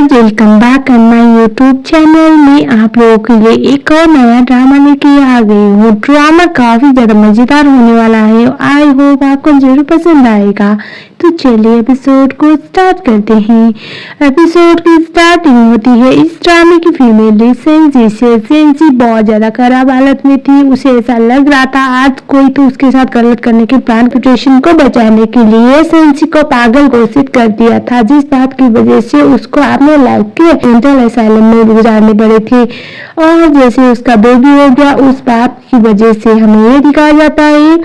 Guys, welcome back on my YouTube channel में आप लोगों के लिए एक और नया ड्रामा लेके आ गई हूँ। ड्रामा काफी ज्यादा मजेदार होने वाला है। आई होप आपको जरूर पसंद आएगा। तो चलिए एपिसोड को स्टार्ट करते हैं। एपिसोड की स्टार्टिंग होती है इस ड्रामे की फीमेल लीड सेंसी से। सेंसी बहुत ज्यादा खराब हालत में थी। उसे ऐसा लग रहा था आज कोई तो उसके साथ गलत करने के प्लान सिचुएशन को बचाने के लिए सेंसी को पागल घोषित कर दिया था, जिस बात की वजह से उसको अपने लाइफ के मेंटल असाइलम में गुजारने पड़े थे। और जैसे उसका बेबी हो गया, उस बात की वजह से हमें ये दिखाया जाता है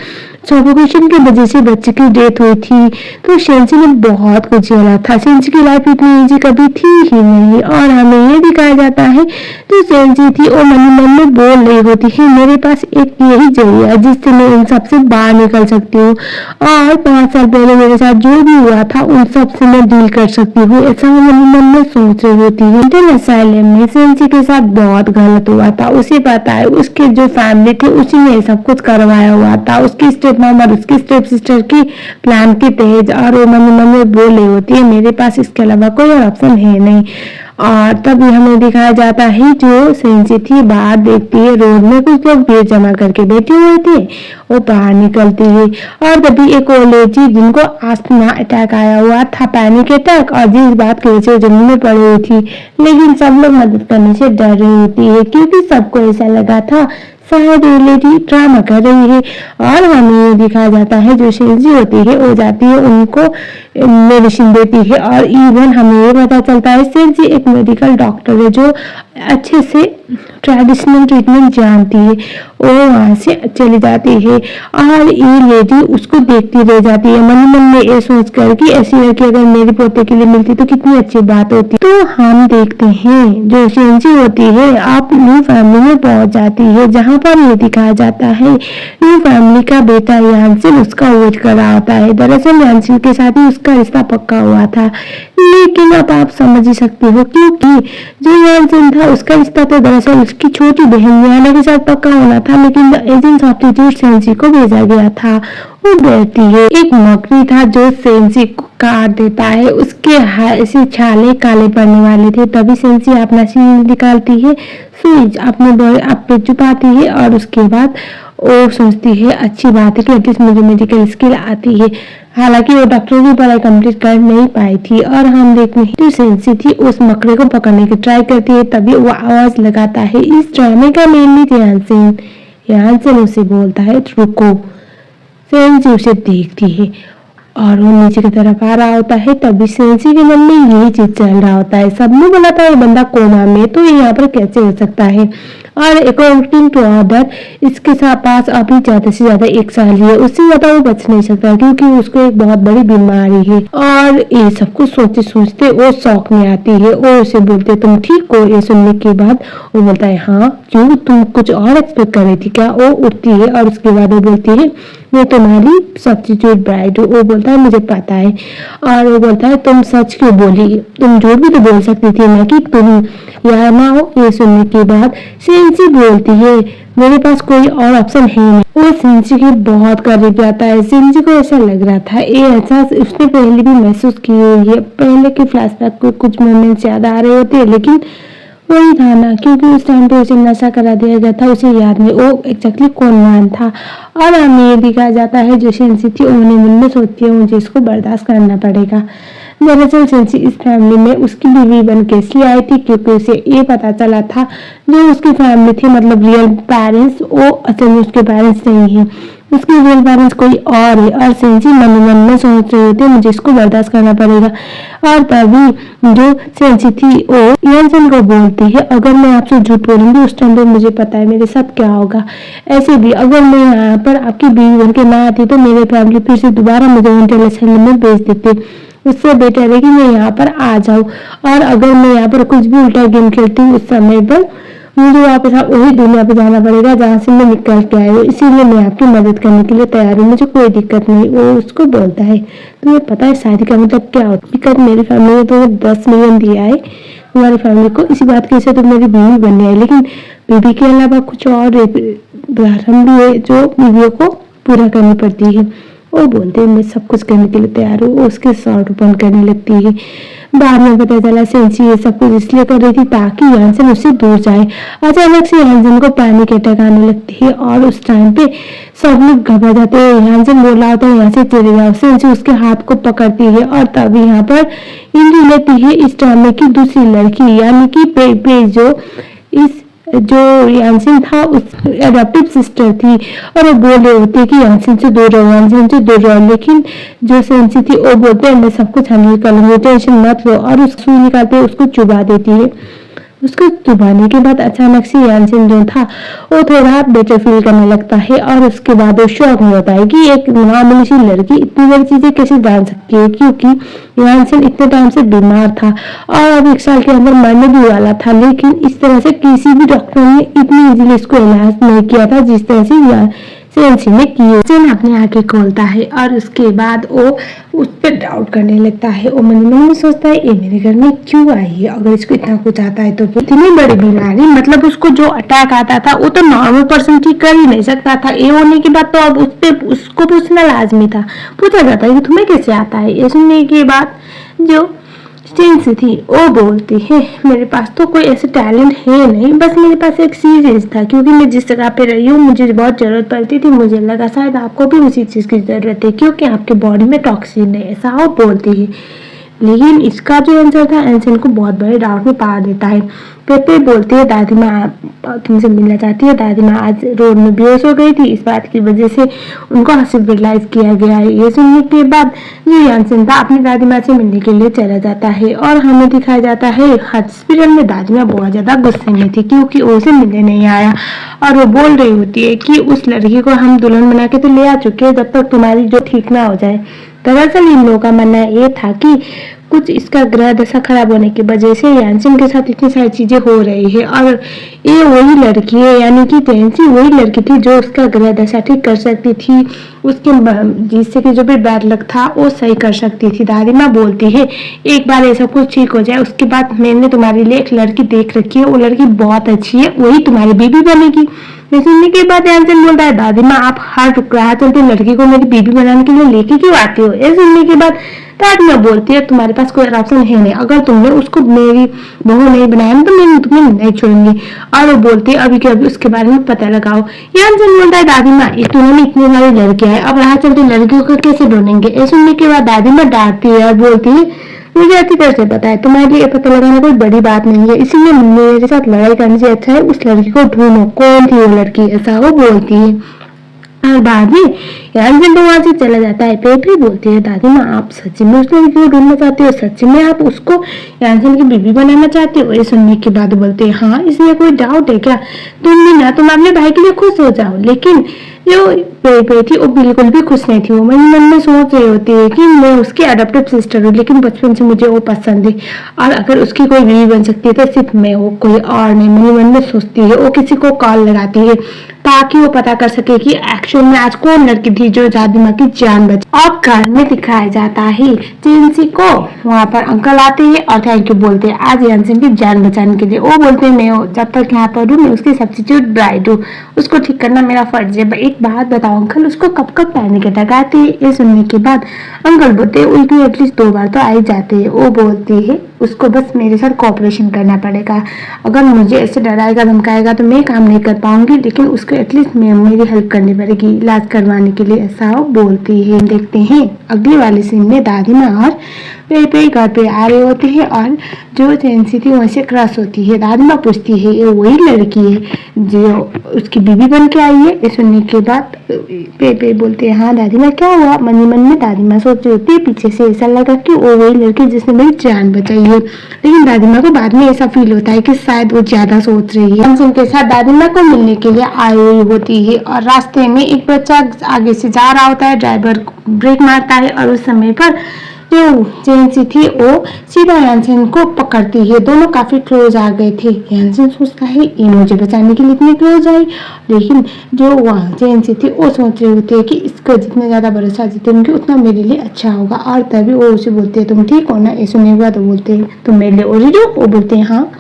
सफोकेशन की वजह से बच्चे की डेथ हुई थी। तो सेंसी ने बहुत कुछ झेला था। सेंसी की लाइफ इतनी इजी कभी थी ही नहीं। और हमें ये दिखाया जाता है तो सेंसी थी और मन में बोल रही होती है, मेरे पास एक यही जरिया है जिससे मैं इन सब से बाहर निकल सकती हूँ और 5 साल पहले मेरे साथ जो भी हुआ था उन सब से मैं डील कर सकती हूँ। ऐसा मन में सोच रही होती है। मेंटल असाइलम में सेंसी के साथ बहुत गलत हुआ था। उसे पता है, उसके जो फैमिली थे उसी ने सब कुछ करवाया हुआ था। उसकी स्टेप मॉम और उसकी स्टेप सिस्टर की प्लान के तहत। और वो मन में बोल रही होती है, मेरे पास इसके अलावा कोई और ऑप्शन है नहीं। और तभी हमें दिखाया जाता है जो सेंसी थी बाहर देखती है, रोड में कुछ लोग भीड़ जमा करके बैठे हुए थे। वो बाहर निकलती है और तभी एक ओल्ड लेडी जिनको अस्थमा अटैक आया हुआ था, पैनिक अटैक, और जिस बात की वजह से जमीन में पड़ी हुई थी। लेकिन सब लोग मदद करने से डर रही होती है क्योंकि सबको ऐसा लगा था शायद ये लेडी ड्रामा कर रही है। और हमें ये दिखाया जाता है जो सेंसी होती है वो जाती है उनको मेडिसिन देती है। और इवन हमें ये पता चलता है सेंसी एक मेडिकल डॉक्टर है जो अच्छे से ट्रेडिशनल ट्रीटमेंट जानती है। वो वहां से चली जाती है और ये लेडी उसको देखती रह जाती है, मन में ये सोच कर कि ऐसी लड़की अगर मेरे पोते के लिए मिलती तो कितनी अच्छी बात होती। तो हम देखते हैं जो सेंसी होती है आप न्यू फैमिली में पहुंच जाती है, जहाँ पर ये दिखाया जाता है न्यू फैमिली का बेटा यानसिन उसका वेट कर रहा होता है। दरअसल यानसिन के साथ ही उसका रिश्ता पक्का हुआ था, लेकिन अब आप समझ ही सकते हो क्योंकि जो यानसिन था उसका रिश्ता तो दरअसल उसकी छोटी बहन याना के साथ पक्का होना था, लेकिन एजेंट सब्स्टिट्यूट सेंसी को भेजा गया था। वो बैठती है, एक मकड़ी था जो सेंसी को काट देता है, उसके ऐसे छाले काले पड़ने वाले थे। तभी सेंसी अपना सीन निकालती है, सुई अपने आप पे छुपाती है और उसके बाद वो सोचती है अच्छी बात है कि एटलीस्ट मुझे मेडिकल स्किल आती है। हालांकि वो डॉक्टर की पढ़ाई कंप्लीट कर नहीं पाई थी। और हम देखते हैं जो सेंसी थी उस मकड़े को पकड़ने की ट्राई करती है, तभी वो आवाज लगाता है इस ड्रामे का मेनली यानसिन उसे बोलता है रुको। सेंसी उसे देखती है और वो नीचे की तरफ आ रहा होता है। तभी सेंसी के मन में यही चीज चल रहा होता है, सबने बोला था ये बंदा कोमा में, तो ये यहाँ पर कैसे हो सकता है। और अकॉर्डिंग टू ऑर्डर इसके साथ पास अभी ज्यादा से ज्यादा 1 साल ही है, उससे ज्यादा वो बच नहीं सकता क्योंकि उसको एक बहुत बड़ी बीमारी है। और ये सब कुछ सोचते सोचते वो शौक में आती है। वो उसे बोलते तुम ठीक हो। ये सुनने के बाद वो बोलता है हाँ क्यों, तुम कुछ और एक्सपेक्ट कर रही थी क्या। वो उठती है और उसके बाद वो बोलती है मैं तुम्हारी सब्स्टिट्यूट ब्राइड हूँ। वो बोलता है मुझे पता है। और वो बोलता है तुम सच क्यों बोली, तुम झूठ भी तो बोल सकती थी ना कि तुम यहाँ ना हो। ये सुनने के बाद सेंसी बोलती है मेरे पास कोई और ऑप्शन है नहीं। वो सेंसी के बहुत करीब जाता है। सेंसी को ऐसा लग रहा था ये एहसास उसने पहले भी महसूस की हुई है। पहले के फ्लैशबैक को कुछ मोमेंट्स याद आ रहे होते हैं, लेकिन वही था ना क्योंकि उस टाइम पे उसे नशा करा दिया गया था, उसे याद नहीं वो एग्जैक्टली कौन मान था। और हमें ये दिखाया जाता है जो सेंसी थी उन्हें मन में सोचती है मुझे इसको बर्दाश्त करना पड़ेगा। दरअसल सेंसी इस फैमिली में उसकी बीवी बन के इसलिए आई थी क्योंकि उसे ये पता चला था जो उसकी फैमिली थी मतलब रियल पेरेंट्स वो असल में उसके पेरेंट्स नहीं है, उसके रियल पेरेंट्स कोई और है। और सेंसी मन में सोच रही होती है मुझे इसको बर्दाश्त करना पड़ेगा। और तभी जो सेंसी थी वो यानसिन को बोलती है अगर मैं आपसे झूठ बोलूंगी उस टाइम पे मुझे पता है मेरे साथ क्या होगा। ऐसे भी अगर मैं यहाँ पर आपकी बीवी बन के ना आती तो मेरे फैमिली फिर से दोबारा मुझे मेंटल असाइलम में भेज देते। उससे बेटर है कि मैं यहाँ पर आ जाऊँ। और अगर मैं यहाँ पर कुछ भी उल्टा गेम खेलती हूँ उस समय पर मुझे वापस वही दुनिया पे जाना पड़ेगा जहाँ से मैं निकल के आई हूँ, इसीलिए मैं आपकी मदद करने के लिए तैयार हूँ, मुझे कोई दिक्कत नहीं। वो उसको बोलता है तुम्हें पता है शादी का मतलब क्या होता है। दिक्कत मेरी फैमिली ने तो 10 मिलियन दिया है तुम्हारी फैमिली को, इसी बात की वजह से तुम मेरी बीवी बनने आई, लेकिन बीवी के अलावा कुछ और धर्म भी है जो बीवियों को पूरा करनी पड़ती है। वो बोलते हैं मैं सब कुछ करने के लिए तैयार हूँ। उसके शॉर्ट ओपन करने लगती है। बाद में पता चला सेंसी ये सब कुछ इसलिए कर रही थी ताकि यानसन उससे दूर जाए। अचानक से यानसन को पैनिक अटैक आने लगती है और उस टाइम पे सब लोग घबरा जाते हैं। यानसन बोल रहा होता है यहाँ से चले जाओ। सेंसी उसके हाथ को पकड़ती है और तभी यहाँ पर इंद्री लेती है इस ड्रामे की दूसरी लड़की यानी कि पे जो इस जो यानसिन था उस एडॉप्टिव सिस्टर थी और वो बोल रहे होते कि यानसिन से दूर रहो, यानसिन से दूर रहो, लेकिन जो सेंसी थी वो बोलते हैं मैं सब कुछ हैंडल कर लूंगी, टेंशन मत लो, और उसको सुई निकालते उसको चुबा देती है। उसको चुबाने के बाद अचानक से यानसिन जो था वो थोड़ा बेटर फील करने लगता है और उसके बाद वो शौक हो जाता है कि एक मामूली सी लड़की इतनी बड़ी चीजें कैसे जान सकती है, क्योंकि यानसिन इतने टाइम से बीमार था और अब 1 साल के अंदर मरने भी वाला था, लेकिन इस तरह से किसी भी डॉक्टर ने इतनी इजीली इसको इलाज नहीं किया था जिस तरह से सेंसी ने की। सेन अपनी आंखें खोलता है और उसके बाद वो उस पर डाउट करने लगता है। वो मन में सोचता है ये मेरे घर में क्यों आई है, अगर इसको इतना कुछ आता है तो इतनी बड़ी बीमारी, मतलब उसको जो अटैक आता था वो तो नॉर्मल पर्सन ठीक कर ही नहीं सकता था। ये होने के बाद तो अब उसको पूछना लाजमी था। पूछा जाता है कि तुम्हें कैसे आता है। ये सुनने के बाद जो सेंसी थी वो बोलती है मेरे पास तो कोई ऐसे टैलेंट है नहीं, बस मेरे पास एक सीरीज था, क्योंकि मैं जिस जगह पे रही हूँ मुझे बहुत जरूरत पड़ती थी, मुझे लगा शायद आपको भी उसी चीज की जरूरत है क्योंकि आपके बॉडी में टॉक्सिन है, ऐसा वो बोलती है। लेकिन इसका जो आंसर था यानसिन को बहुत बड़े डाउट में पा देता है। पेपे बोलती है दादी माँ तुमसे मिलना चाहती है, दादी माँ आज रोड में बेहोश हो गई थी, इस बात की वजह से उनको हॉस्पिटलाइज किया गया है। ये सुनने के बाद जो यानसिन था अपनी दादी माँ से मिलने के लिए चला जाता है और हमें दिखाया जाता है हॉस्पिटल में दादी माँ बहुत ज्यादा गुस्से में थी क्योंकि उसे मिलने नहीं आया और वो बोल रही होती है कि उस लड़की को हम दुल्हन बना के तो ले आ चुके हैं जब तक तुम्हारी जो ठीक ना हो जाए। दरअसल इन लोगों का मानना ये था कि कुछ इसका ग्रह दशा खराब होने की वजह से यानसिन के साथ इतनी सारी चीजें हो रही है और ये वही लड़की है यानी कि सेंसी वही लड़की थी जो उसका ग्रह दशा ठीक कर सकती थी, उसके जिससे कि जो भी बैड लक था वो सही कर सकती थी। दादी माँ बोलती है एक बार ये सब कुछ ठीक हो जाए उसके बाद मैंने तुम्हारे लिए एक लड़की देख रखी है, वो लड़की बहुत अच्छी है, वही तुम्हारी बीबी बनेगी। सुनने के बाद यानसिन बोलता है दादी माँ आप हर राह चलते लड़की को मेरी बीबी बनाने के लिए लेके क्यों आती हो। ये सुनने के बाद दादी माँ बोलती है तुम्हारे पास कोई ऑप्शन है नहीं, अगर तुमने उसको मेरी बहू नहीं बनाया तो मैं तुम्हें नहीं छोड़ूंगी। और वो बोलती है अभी के अभी उसके बारे में पता लगाओ। यानसिन बोलता है दादी माँ तुम्हें इतनी सारी लड़कियां है, अब राह चलते लड़कियों को कैसे ढूंढेंगे। ये सुनने के बाद दादी माँ डांटती है और बोलती है मुझे अच्छी तरह से पता है तुम्हारे लिए पता लगाना कोई बड़ी बात नहीं है, इसीलिए मेरे साथ लड़ाई करने से अच्छा है उस लड़की को ढूंढो कौन थी वो लड़की, ऐसा वो बोलती है। और बाद में यानसिन तो वहां से चला जाता है। पेपे बोलती है दादी माँ आप सच्ची में उस लड़की को ढूंढना चाहते हो, सच्ची में आप उसको यानसिन की बीबी बनाना चाहते हो। ये सुनने के बाद बोलते हैं हाँ इसमें कोई डाउट है क्या, तुम भी ना तुम अपने भाई के लिए खुश हो जाओ। लेकिन जो पेपे थी वो बिल्कुल भी खुश नहीं थी। वो मन में सोच रही होती है कि मैं उसकी अडॉप्टिव सिस्टर हूँ लेकिन बचपन से मुझे वो पसंद है और अगर उसकी कोई बीवी बन सकती है तो सिर्फ मैं हूँ, कोई और नहीं। मन में सोचती है। वो किसी को कॉल लगाती है ताकि वो पता कर सके कि एक्चुअल में आज कौन लड़की थी जो दादी माँ की जान बची। और घर में दिखाया जाता है सेंसी को वहाँ पर अंकल आते हैं और थैंक यू बोलते हैं आज यानसिन की जान बचाने के लिए। वो बोलते हैं मैं जब तक यहाँ पर हूँ मैं उसकी सब्स्टिट्यूट ब्राइड हूँ, उसको ठीक करना मेरा फर्ज है। एक बात बताओ अंकल उसको कब कब पैनिक अटैक आती है। ये सुनने के बाद अंकल बोलते हैं उनकी एटलीस्ट 2 बार तो आ ही जाती है। वो बोलती है उसको बस मेरे साथ कोऑपरेशन करना पड़ेगा, अगर मुझे ऐसे डराएगा धमकाएगा तो मैं काम नहीं कर पाऊंगी, लेकिन उसको एटलीस्ट मेरी हेल्प करनी पड़ेगी इलाज करवाने के लिए, ऐसा वो बोलती है। देखते हैं अगले वाले सीन में दादी माँ और पेपे घर पे आ रहे होते हैं और जो सेंसी थी वैसे क्रश होती है। दादी माँ पूछती है ये वही लड़की है जो उसकी बीबी बन के आई है। ये सुनने के बाद पेपे बोलते हैं हाँ दादी माँ क्या हुआ। मन ही मन में दादी माँ सोच रही होती है पीछे से ऐसा लगा कि वो वही लड़की जिसने मेरी जान बचाई है, लेकिन दादी माँ को बाद में ऐसा फील होता है कि शायद वो ज्यादा सोच रही है। उनके साथ दादी माँ को मिलने के लिए आई हुई होती है और रास्ते में एक बच्चा आगे से जा रहा होता है, ड्राइवर ब्रेक मारता है और उस समय पर जो सेंसी थी वो सीधा यानसिन को पकड़ती है। दोनों काफी क्लोज आ गए थे। यानसिन सोचता है ये मुझे बचाने के लिए इतनी क्लोज आई, लेकिन जो सेंसी थी वो सोच रही होती है कि इसको जितने ज्यादा भरोसा जीतेंगे उतना मेरे लिए अच्छा होगा। और तभी वो उसे बोलते है तुम ठीक हो ना। ये सुनने के बाद वो बोलते हैं तुम मेरे लिए ओरिजिन हो। वो बोलते हैं हाँ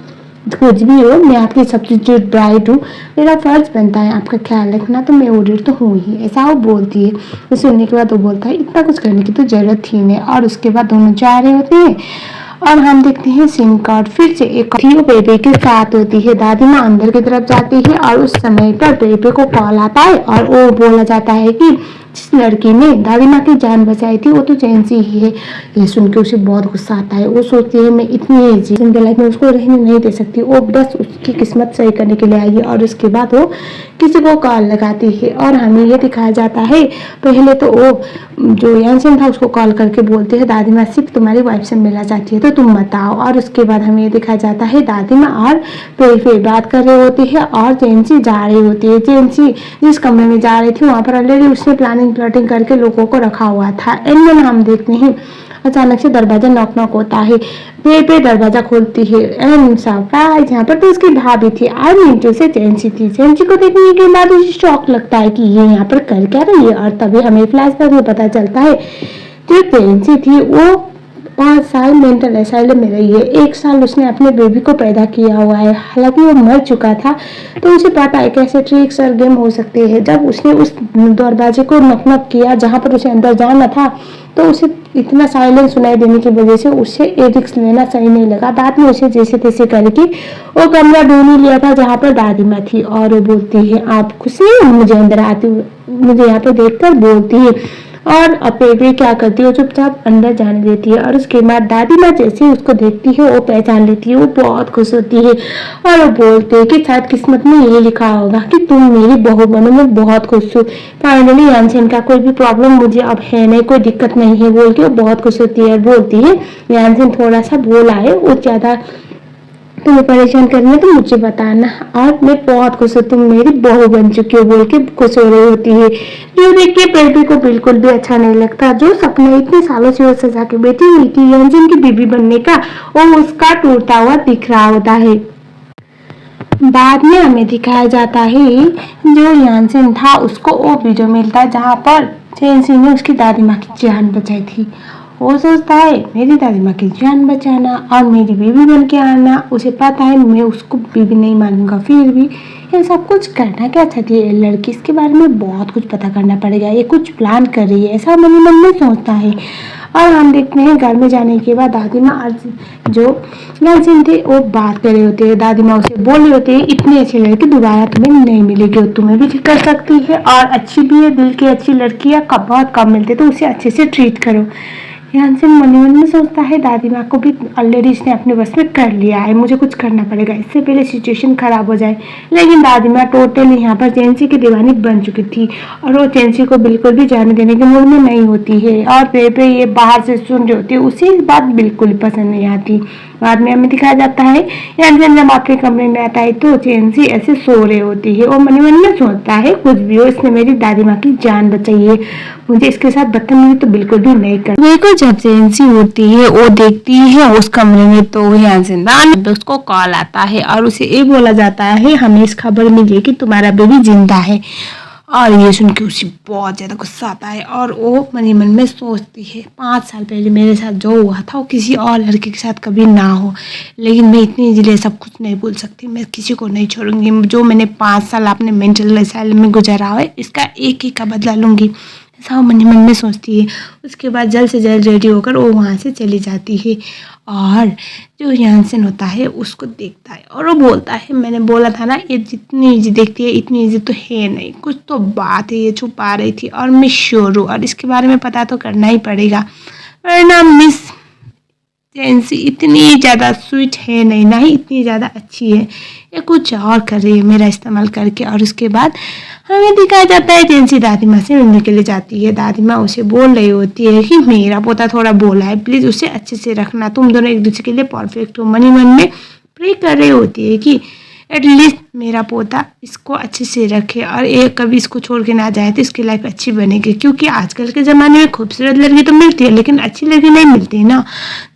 कुछ भी हो मैं आपकी सब्स्टिट्यूट ब्राइड हूँ, मेरा फर्ज बनता है आपका ख्याल रखना, तो मैं ओरिजिन तो हूँ ही, ऐसा वो बोलती है। तो सुनने के बाद वो बोलता है इतना कुछ करने की तो जरूरत ही नहीं। और उसके बाद दोनों जा रहे होते हैं और हम देखते हैं सिम कार्ड फिर से एक थी, वो बेबे के साथ होती है। दादी माँ अंदर की तरफ जाती है और उस समय पर बेबे को कॉल आता है और वो बोला जाता है कि जिस लड़की ने दादी माँ की जान बचाई थी वो तो जेंसी ही है। ये सुन के उसे बहुत गुस्सा आता है। वो सोचती है मैं इतनी जिंदगी लाइफ में उसको रहने नहीं दे सकती, वो बस उसकी किस्मत सही करने के लिए आई है। और उसके बाद वो किसी को कॉल लगाती है और हमें ये दिखाया जाता है, पहले तो वो जो यानसेन था उसको कॉल करके बोलते हैं दादी माँ सिर्फ तुम्हारी वाइफ से मिलना चाहती है तो तुम बताओ। और उसके बाद हमें ये दिखाया जाता है दादी माँ और पे बात कर रही होती है और जेंसी जा रही होती है। जेंसी जिस कमरे में जा रही थी वहां पर ऑलरेडी उसने प्लानिंग करके लोगों को रखा हुआ था। एंड देन हम देखते हैं अचानक से दरवाजा नॉक नॉक होता है। पे दरवाजा खोलती है एंड सरप्राइज, यहाँ पर तो उसकी भाभी थी और नीचे से जेंसी थी। जेंसी को देखने के बाद उसे शॉक लगता है कि ये यहाँ पर कर क्या रही है। और तभी हमें फ्लैशबैक में पता चलता है जो जेंसी थी वो 5 साल मेंटल असाइलम में रही है। 1 साल उसने अपने बेबी को पैदा किया हुआ है, हालांकि वो मर चुका था। तो उसे पता है कैसे ट्रिक्स और गेम हो सकते हैं। जब उसने उस दरवाजे को नॉक नॉक किया जहाँ पर उसे अंदर जाना था तो उसे इतना साइलेंस सुनाई देने की वजह से उसे रिस्क लेना सही नहीं लगा। बाद में उसे जैसे तैसे करके वो कमरा ढूंढ ही लिया था जहाँ पर दादी माँ थी। और वो बोलती है आप खुश नहीं, मुझे अंदर आती मुझे यहाँ पे देखकर बोलती है। और बेबी क्या करती है, चुपचाप अंदर जाने देती है। और उसके बाद दादी माँ जैसे उसको देखती है वो पहचान लेती है, वो बहुत खुश होती है और वो बोलते है कि शायद किस्मत में ये लिखा होगा कि तुम मेरी बहू बनो, मैं बहुत खुश हूँ। फाइनली यानसेन का कोई भी प्रॉब्लम मुझे अब है नहीं, कोई दिक्कत नहीं है बोल के वो बहुत खुश होती है। बोलती है यानसेन थोड़ा सा बोला है, वो ज्यादा तुम्हें परेशान करना तो मुझे बताना और मैं बहुत खुश हूँ, तुम मेरी बहू बन चुकी हो बोल के खुश हो रही होती है। जो देख के बेबी को बिल्कुल भी अच्छा नहीं लगता। जो सपना इतने सालों से वो सजा के बैठी हुई थी यानसेन की बीबी बनने का, वो उसका टूटता हुआ दिख रहा होता है। बाद में हमें दिखाया जाता है जो यानसेन था उसको वो वीडियो मिलता है जहाँ पर जेंसी ने उसकी दादी माँ की जान बचाई थी। वो सोचता है मेरी दादी माँ की जान बचाना और मेरी बीवी बन के आना। उसे पता है मैं उसको बीवी नहीं मानूंगा, फिर भी ये सब कुछ करना क्या चाहती है लड़की, इसके बारे में बहुत कुछ पता करना पड़ेगा, ये कुछ प्लान कर रही है, ऐसा मन में सोचता है। और हम देखते हैं घर में जाने के बाद दादी माँ और जो यानसेन थे वो बात कर रहे होते हैं। दादी माँ उसे बोल रही होती है इतनी अच्छी लड़की दोबारा तुम्हें नहीं मिलेगी और तुम्हें भी कर सकती है और अच्छी भी है, दिल की अच्छी लड़कियाँ बहुत कम मिलती तो उसे अच्छे से ट्रीट करो। यानसेन मन में सोचता है दादी माँ को भी ऑलरेडी इसने अपने बस में कर लिया है, मुझे कुछ करना पड़ेगा इससे पहले सिचुएशन खराब हो जाए। लेकिन दादी माँ टोटली यहाँ पर जेंसी की दीवानी बन चुकी थी और वो जेंसी को बिल्कुल भी जाने देने के मूड में नहीं होती है। और बेबे ये बाहर से सुन रही होती है, उसे इस बात बिल्कुल पसंद नहीं आती। बाद में हमें दिखाया जाता है यानसेन जब अपने कमरे में आता है तो जेंसी ऐसे सो रही होती है। वो मन में सोचता है कुछ भी हो इसने मेरी दादी माँ की जान बचाई है, मुझे इसके साथ बदतमीजी तो बिल्कुल भी नहीं कर। देखो जब जेंसी उठती है वो देखती है उस कमरे में तो यानसेन उसको कॉल आता है और उसे ये बोला जाता है हमें इस खबर मिली कि तुम्हारा बेबी जिंदा है। और ये सुन के उसे बहुत ज़्यादा गुस्सा आता है और वो मन में सोचती है 5 साल पहले मेरे साथ जो हुआ था वो किसी और लड़के के साथ कभी ना हो, लेकिन मैं इतनी इजीली सब कुछ नहीं भूल सकती, मैं किसी को नहीं छोड़ूंगी। जो मैंने 5 साल अपने मेंटल असाइलम में गुजारा है इसका एक ही का बदला लूंगी, ऐसा वो मन में सोचती है। उसके बाद जल्द से जल्द रेडी होकर वो वहाँ से चली जाती है और जो यानसेन होता है उसको देखता है और वो बोलता है मैंने बोला था ना ये जितनी इजी देखती है इतनी इजी तो है नहीं, कुछ तो बात है, ये छुपा रही थी और मैं श्योर हूँ और इसके बारे में पता तो करना ही पड़ेगा, वरना मिस जेंसी इतनी ज़्यादा स्वीट है नहीं, ना ही इतनी ज़्यादा अच्छी है, ये कुछ और कर रही है मेरा इस्तेमाल करके। और उसके बाद हमें दिखाया जाता है जेंसी दादी माँ से मिलने के लिए जाती है। दादी माँ उसे बोल रही होती है कि मेरा पोता थोड़ा बोला है, प्लीज़ उसे अच्छे से रखना, तुम दोनों एक दूसरे के लिए परफेक्ट हो। मन में प्रे कर रही होती है कि एटलीस्ट मेरा पोता इसको अच्छे से रखे और एक कभी इसको छोड़ के ना जाए तो इसकी लाइफ अच्छी बनेगी, क्योंकि आजकल के ज़माने में खूबसूरत लड़की तो मिलती है लेकिन अच्छी लड़की नहीं मिलती ना।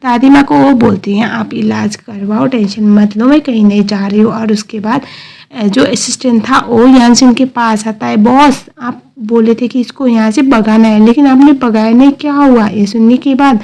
दादी माँ को वो बोलती हैं आप इलाज करवाओ, टेंशन मत लो, मैं कहीं नहीं जा रही हूँ। और उसके बाद जो असिस्टेंट था वो यानसेन के पास आता है, बॉस आप बोले थे कि इसको यहाँ से भगाना है लेकिन आपने भगाया नहीं, क्या हुआ? ये सुनने के बाद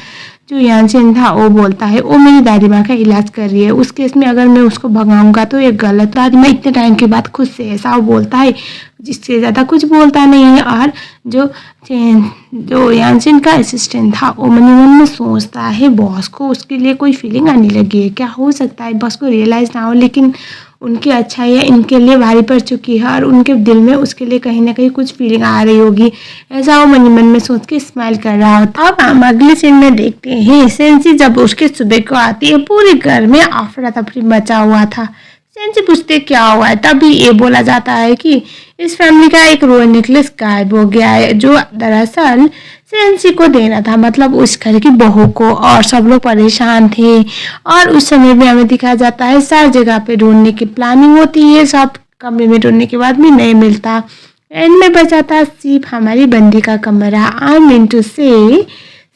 जो यानसिन था वो बोलता है वो मेरी दादी माँ का इलाज कर रही है, उस केस में अगर मैं उसको भगाऊंगा तो ये गलत। दादी माँ इतने टाइम के बाद खुद से ऐसा वो बोलता है, जिससे ज़्यादा कुछ बोलता नहीं है। और जो यानसिन का असिस्टेंट था वो मन ही मन में सोचता है बॉस को उसके लिए कोई फीलिंग आने लगी है, क्या हो सकता है बॉस को रियलाइज़ ना हो, लेकिन उनकी अच्छाई इनके लिए भारी पड़ चुकी है और उनके दिल में उसके लिए कहीं ना कहीं कुछ फीलिंग आ रही होगी, ऐसा वो मन ही मन में सोच के स्माइल कर रहा होता। अब हम अगले सीन में देखते हैं सेंसी जब उसके सुबह को आती है, पूरे घर में अफरा तफरी मचा हुआ था। सेंसी पूछते क्या हुआ है, तभी ये बोला जाता है कि इस फैमिली का एक रॉयल नेकलेस गायब हो गया है, जो दरअसल सेंसी को देना था, मतलब उस घर की बहू को। और सब लोग परेशान थे और उस समय भी हमें दिखाया जाता है सारी जगह पे ढूंढने की प्लानिंग होती है, सब कमरे में ढूंढने के बाद भी नहीं मिलता। एंड में बचा था सिर्फ हमारी बंदी का कमरा, आई मीन टू से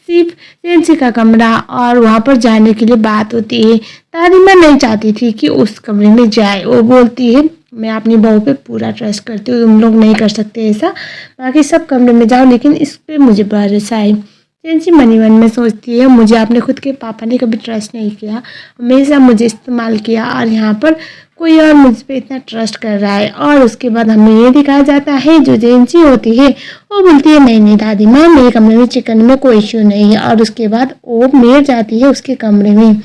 सिर्फ सेंसी का कमरा, और वहाँ पर जाने के लिए बात होती है। दादी माँ नहीं चाहती थी कि उस कमरे में जाए, वो बोलती है मैं अपनी बहू पे पूरा ट्रस्ट करती हूँ, तुम लोग नहीं कर सकते ऐसा, बाकी सब कमरे में जाओ लेकिन इस पे मुझे भरोसा है। सेंसी मन ही मन में सोचती है मुझे अपने खुद के पापा ने कभी ट्रस्ट नहीं किया, हमेशा मुझे इस्तेमाल किया, और यहाँ पर कोई और मुझ पे इतना ट्रस्ट कर रहा है। और उसके बाद हमें ये दिखाया जाता है जो जेंसी होती है वो बोलती है नहीं नहीं दादी माँ, मेरे कमरे में चिकन में कोई इश्यू नहीं है। और उसके बाद वो मेर जाती है उसके कमरे में,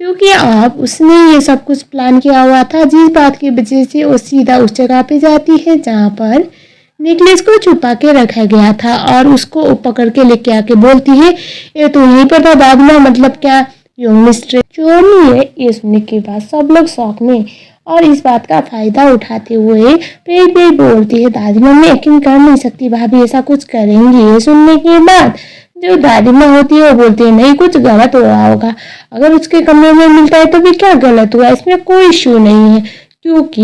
क्योंकि अब उसने ये सब कुछ प्लान किया हुआ था, जिस बात की वजह से वो सीधा उस जगह पे जाती है जहाँ पर नेकलेस को छुपा के रखा गया था, और उसको पकड़ के लेके आके बोलती है ये तो यहीं पर था दादी माँ, मतलब क्या योंग मिस्ट्री चोर नहीं है। ये सुनने के बाद सब लोग शौक में, और इस बात का फायदा उठाते हुए पेट पेट बोलती है दादी माँ मैं यकीन कर नहीं सकती भाभी ऐसा कुछ करेंगी। ये सुनने के बाद जो दादी माँ होती है वो बोलती है नहीं कुछ गलत हो रहा होगा, अगर उसके कमरे में मिलता है तो भी क्या गलत हुआ, इसमें कोई इश्यू नहीं है, क्योंकि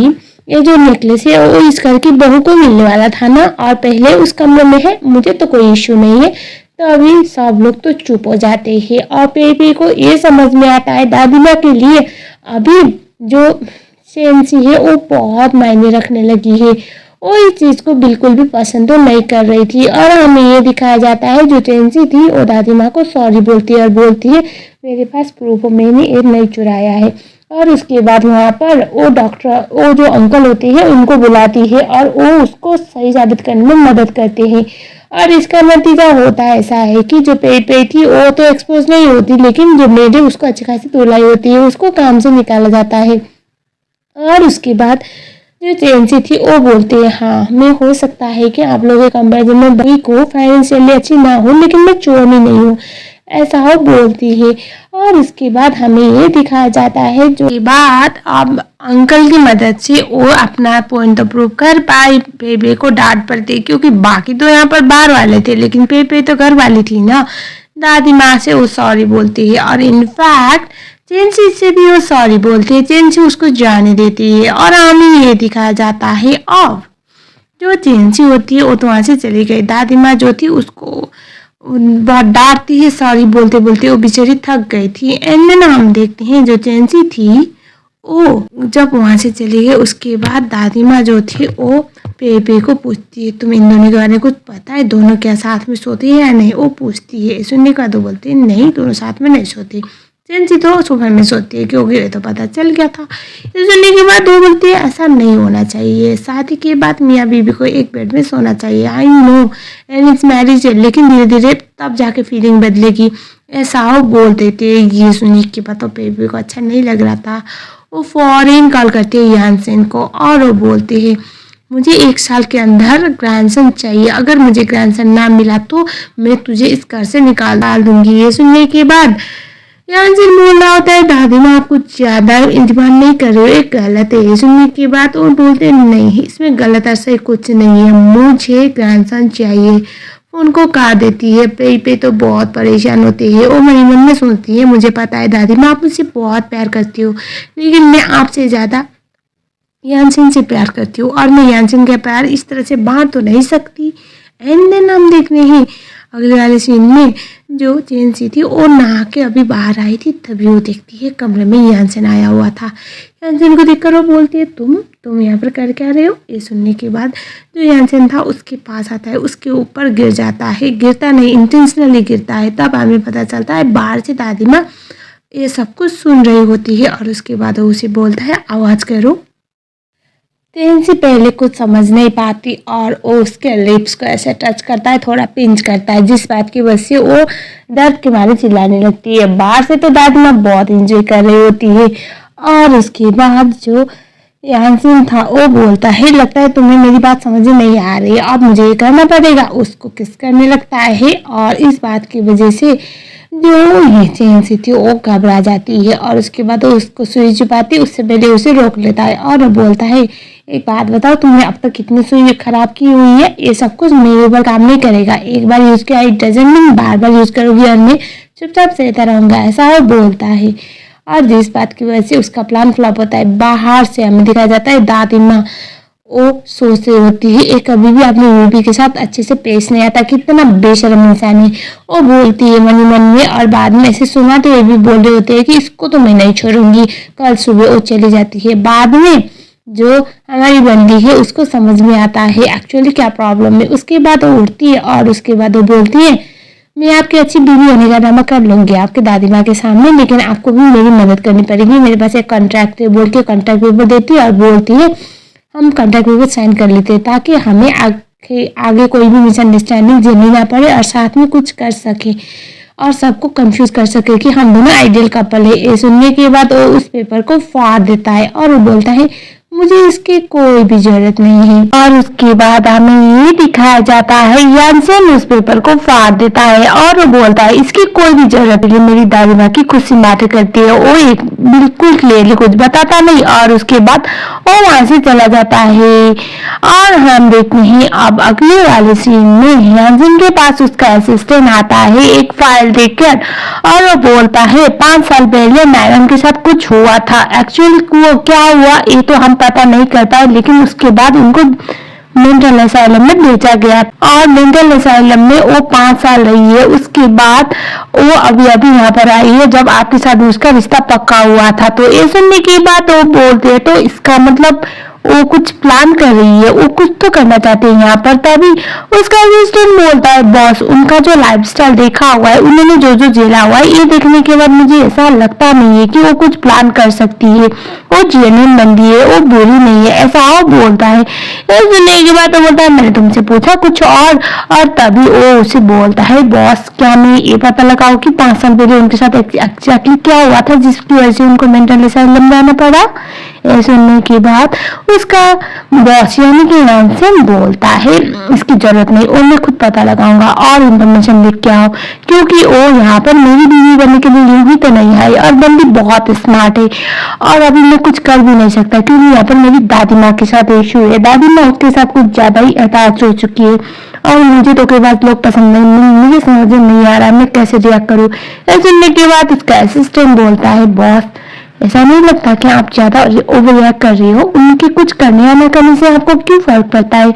ये जो नेकलेस है वो इस घर की बहू को मिलने वाला था ना, और पहले उस कमरे में है, मुझे तो कोई इश्यू नहीं है। तो अभी सब लोग तो चुप हो जाते हैं और पेपी को ये समझ में आता है दादी माँ के लिए अभी जो सेंसी है वो बहुत मायने रखने लगी है, वो इस चीज़ को बिल्कुल भी पसंद तो नहीं कर रही थी। और हमें ये दिखाया जाता है जो सेंसी थी वो दादी माँ को सॉरी बोलती है और बोलती है मेरे पास प्रूफ मैंने ये नहीं चुराया है। और उसके बाद वहाँ पर वो डॉक्टर वो जो अंकल होते हैं उनको बुलाती है और वो उसको सही साबित करने में मदद करते हैं। और इसका नतीजा होता है ऐसा है कि जो पे थी वो तो एक्सपोज नहीं होती, लेकिन जो मेड है उसको अच्छी खासी धुलाई होती है, उसको काम से निकाला जाता है। और उसके बाद जो सेंसी थी वो बोलती है हाँ मैं हो सकता है कि आप लोगों के कंपैरिजन में बड़ी को फाइनेंशियली अच्छी ना हो, लेकिन मैं चोर नहीं हूँ, ऐसा वो बोलती है। और इसके बाद हमें ये दिखाया जाता है जो बात अब अंकल की मदद से वो अपना पॉइंट तो प्रूव कर पाई, पेपे को डांट पड़ती क्योंकि बाकी तो यहाँ पर बाहर वाले थे लेकिन पेपे तो घर वाली थी ना। दादी माँ से वो सॉरी बोलती है और इनफैक्ट चेंसी से भी वो सॉरी बोलती है, चेंसी उसको जाने देती है। और हमें ये दिखाया जाता है और जो चेंसी होती है वो तो वहाँ से चली गई, दादी माँ जो थी उसको बहुत डांटती है, सॉरी बोलते बोलते वो बेचारी थक गई थी। एंड में ना हम देखते हैं जो चेंसी थी वो जब वहाँ से चली गई उसके बाद दादी माँ जो थी वो पेपे को पूछती है तुम इन दोनों के बारे में कुछ पता है, दोनों क्या साथ में सोती है या नहीं, वो पूछती है। सुनने का तो बोलती है नहीं दोनों साथ में नहीं सोती, चेंसी तो सुबह में सोती है क्योंकि ये तो पता चल गया था। ये सुनने के बाद वो बोलती है ऐसा नहीं होना चाहिए, शादी के बाद मियाँ बीबी को एक बेड में सोना चाहिए, I know and it's marriage है, लेकिन धीरे धीरे तब जाके फीलिंग बदलेगी, ऐसा वो बोल देते। ये सुनने के बाद तो बेबी को अच्छा नहीं लग रहा था, वो फौरन कॉल करती है यानसेन को और वो बोलती है मुझे 1 साल के अंदर ग्रैंडसन चाहिए, अगर मुझे ग्रैंडसन ना मिला तो मैं तुझे इस घर से निकाल डाल दूंगी। ये सुनने के बाद यानसेन बोल रहा होता है दादी माँ आप कुछ ज़्यादा इंतजार नहीं कर रहे हो, एक गलत है। ये सुनने के बाद वो बोलते नहीं इसमें गलत ऐसा कुछ नहीं है, मुझे ग्रैंडसन चाहिए। फोन को काट देती है, पे तो बहुत परेशान होती है, वो मेरी मन में सोचती है मुझे पता है दादी माँ आप मुझसे बहुत प्यार करती हो, लेकिन मैं आपसे ज़्यादा यानसेन से प्यार करती हूँ और मैं यानसेन का प्यार इस तरह से बांट तो नहीं सकती। एंड देन हम देखते हैं अगले वाले सीन में जो चेंसी थी वो नहा के अभी बाहर आई थी, तभी वो देखती है कमरे में यानसेन आया हुआ था। यानसेन को देखकर वो बोलती है तुम यहाँ पर कर क्या रहे हो। ये सुनने के बाद जो यानसेन था उसके पास आता है, उसके ऊपर गिर जाता है, गिरता नहीं इंटेंशनली गिरता है। तब हमें पता चलता है बाहर से दादी माँ ये सब कुछ सुन रही होती है और उसके बाद वो उसे बोलता है आवाज़ करो। चेंसी पहले कुछ समझ नहीं पाती और वो उसके लिप्स को ऐसे टच करता है, थोड़ा पिंच करता है, जिस बात की वजह से वो दर्द के मारे चिल्लाने लगती है। बाहर से तो दादी माँ बहुत इंजॉय कर रही होती है और उसके बाद जो यानसेन था वो बोलता है लगता है तुम्हें मेरी बात समझ नहीं आ रही है, अब मुझे ये करना पड़ेगा। उसको किस करने लगता है और इस बात की वजह से जो ये चेंसी थी वो घबरा जाती है और उसके बाद वो उसको सुई चुपाती उससे पहले उसे रोक लेता है और वो बोलता है एक बात बताओ तुमने अब तक कितनी सुई खराब की हुई है, ये सब कुछ मेरे ऊपर काम नहीं करेगा। एक बार यूज किया it doesn't mean bar bar use करोगी और मैं चुपचाप सहता रहूंगा, ऐसा वो बोलता है। और जिस बात की वजह से उसका प्लान फ्लॉप होता है। बाहर से हमें दिखाया जाता है दादी माँ वो सोच रही होती है एक कभी भी अपनी बेबी के साथ अच्छे से पेश नहीं आता, कितना बेशर्म इंसान है। वो बोलती है मन ही मन में और बाद में ऐसे सुनाते हुए भी बोल रहे होते हैं कि इसको तो मैं नहीं छोड़ूंगी। कल सुबह वो चली जाती है। बाद में जो हमारी बंदी है उसको समझ में आता है एक्चुअली क्या प्रॉब्लम है। उसके बाद वो उठती है और उसके बाद वो बोलती है मैं आपकी अच्छी बीवी होने का ड्रामा कर लूंगी आपके दादी माँ के सामने, लेकिन आपको भी मेरी मदद करनी पड़ेगी। मेरे पास एक कॉन्ट्रैक्ट है बोल के कॉन्ट्रैक्ट पेपर देती है और बोलती है हम कॉन्ट्रैक्ट पेपर साइन कर लेते हैं ताकि हमें आगे कोई भी मिसअंडरस्टैंडिंग झेलनी ना पड़े और साथ में कुछ कर सके और सबको कंफ्यूज कर सके कि हम दोनों आइडियल कपल है। ये सुनने के बाद वो उस पेपर को फाड़ देता है और वो बोलता है मुझे इसकी कोई भी जरूरत नहीं है। और उसके बाद हमें ये दिखाया जाता है यानसेन उस पेपर को फाड़ देता है और वो बोलता है इसकी कोई भी जरूरत नहीं, मेरी दादी माँ की खुशी बातें करती है। वो एक बिल्कुल क्लियरली कुछ बताता नहीं और उसके बाद वो वहां से चला जाता है। और हम देखते हैं अब अगले वाले सीन में यानसेन के पास उसका असिस्टेंट आता है एक फाइल देखकर और वो बोलता है 5 साल पहले मैडम के साथ कुछ हुआ था। एक्चुअली वो क्या हुआ ये तो हम पता नहीं करता, लेकिन उसके बाद उनको मेंटल असाइलम में भेजा गया और मेंटल असाइलम में वो 5 साल रही है। उसके बाद वो अभी अभी यहाँ पर आई है जब आपके साथ उसका रिश्ता पक्का हुआ था। तो ये सुनने की बात वो बोलते हैं तो इसका मतलब वो कुछ प्लान कर रही है, वो कुछ तो करना चाहते हैं यहाँ पर। तभी उसका असिस्टेंट बोलता है बॉस उनका जो लाइफस्टाइल देखा हुआ है, उन्होंने जो जो झेला हुआ है, ये देखने के बाद मुझे ऐसा लगता नहीं है कि वो कुछ प्लान कर सकती है। वो जेन्युइन बंदी है, वो बुरी नहीं है, ऐसा वो बोलता है। ये सुनने के बाद वो बोलता है मैंने तुमसे पूछा कुछ और तभी वो उसे बोलता है बॉस क्या मैं ये पता लगाऊं कि 5 साल पहले उनके साथ एग्जैक्टली क्या हुआ था जिसकी वजह से उनको मेंटल असाइलम जाना पड़ा। ये सुनने के बाद उसका बॉस यानी कि यानसेन बोलता है इसकी जरूरत नहीं, और मैं खुद पता लगाऊंगा और इंफॉर्मेशन लेके आओ, क्योंकि वो यहाँ पर मेरी बीवी बनने के लिए यूं ही तो नहीं आई और बंदी बहुत स्मार्ट है और अभी मैं कुछ कर भी नहीं सकता क्योंकि यहाँ पर मेरी दादी माँ के साथ इशू है। दादी माँ उसके साथ कुछ ज्यादा ही अटैच हो चुकी है और मुझे तो के बाद लोग पसंद नहीं, मुझे समझ नहीं आ रहा मैं कैसे रिएक्ट करूँ। सुनने के बाद इसका असिस्टेंट बोलता है बॉस ऐसा नहीं लगता कि आप ज्यादा ओवर रिएक्ट कर रही हो, उनके कुछ करने या न करने से आपको क्यों फर्क पड़ता है?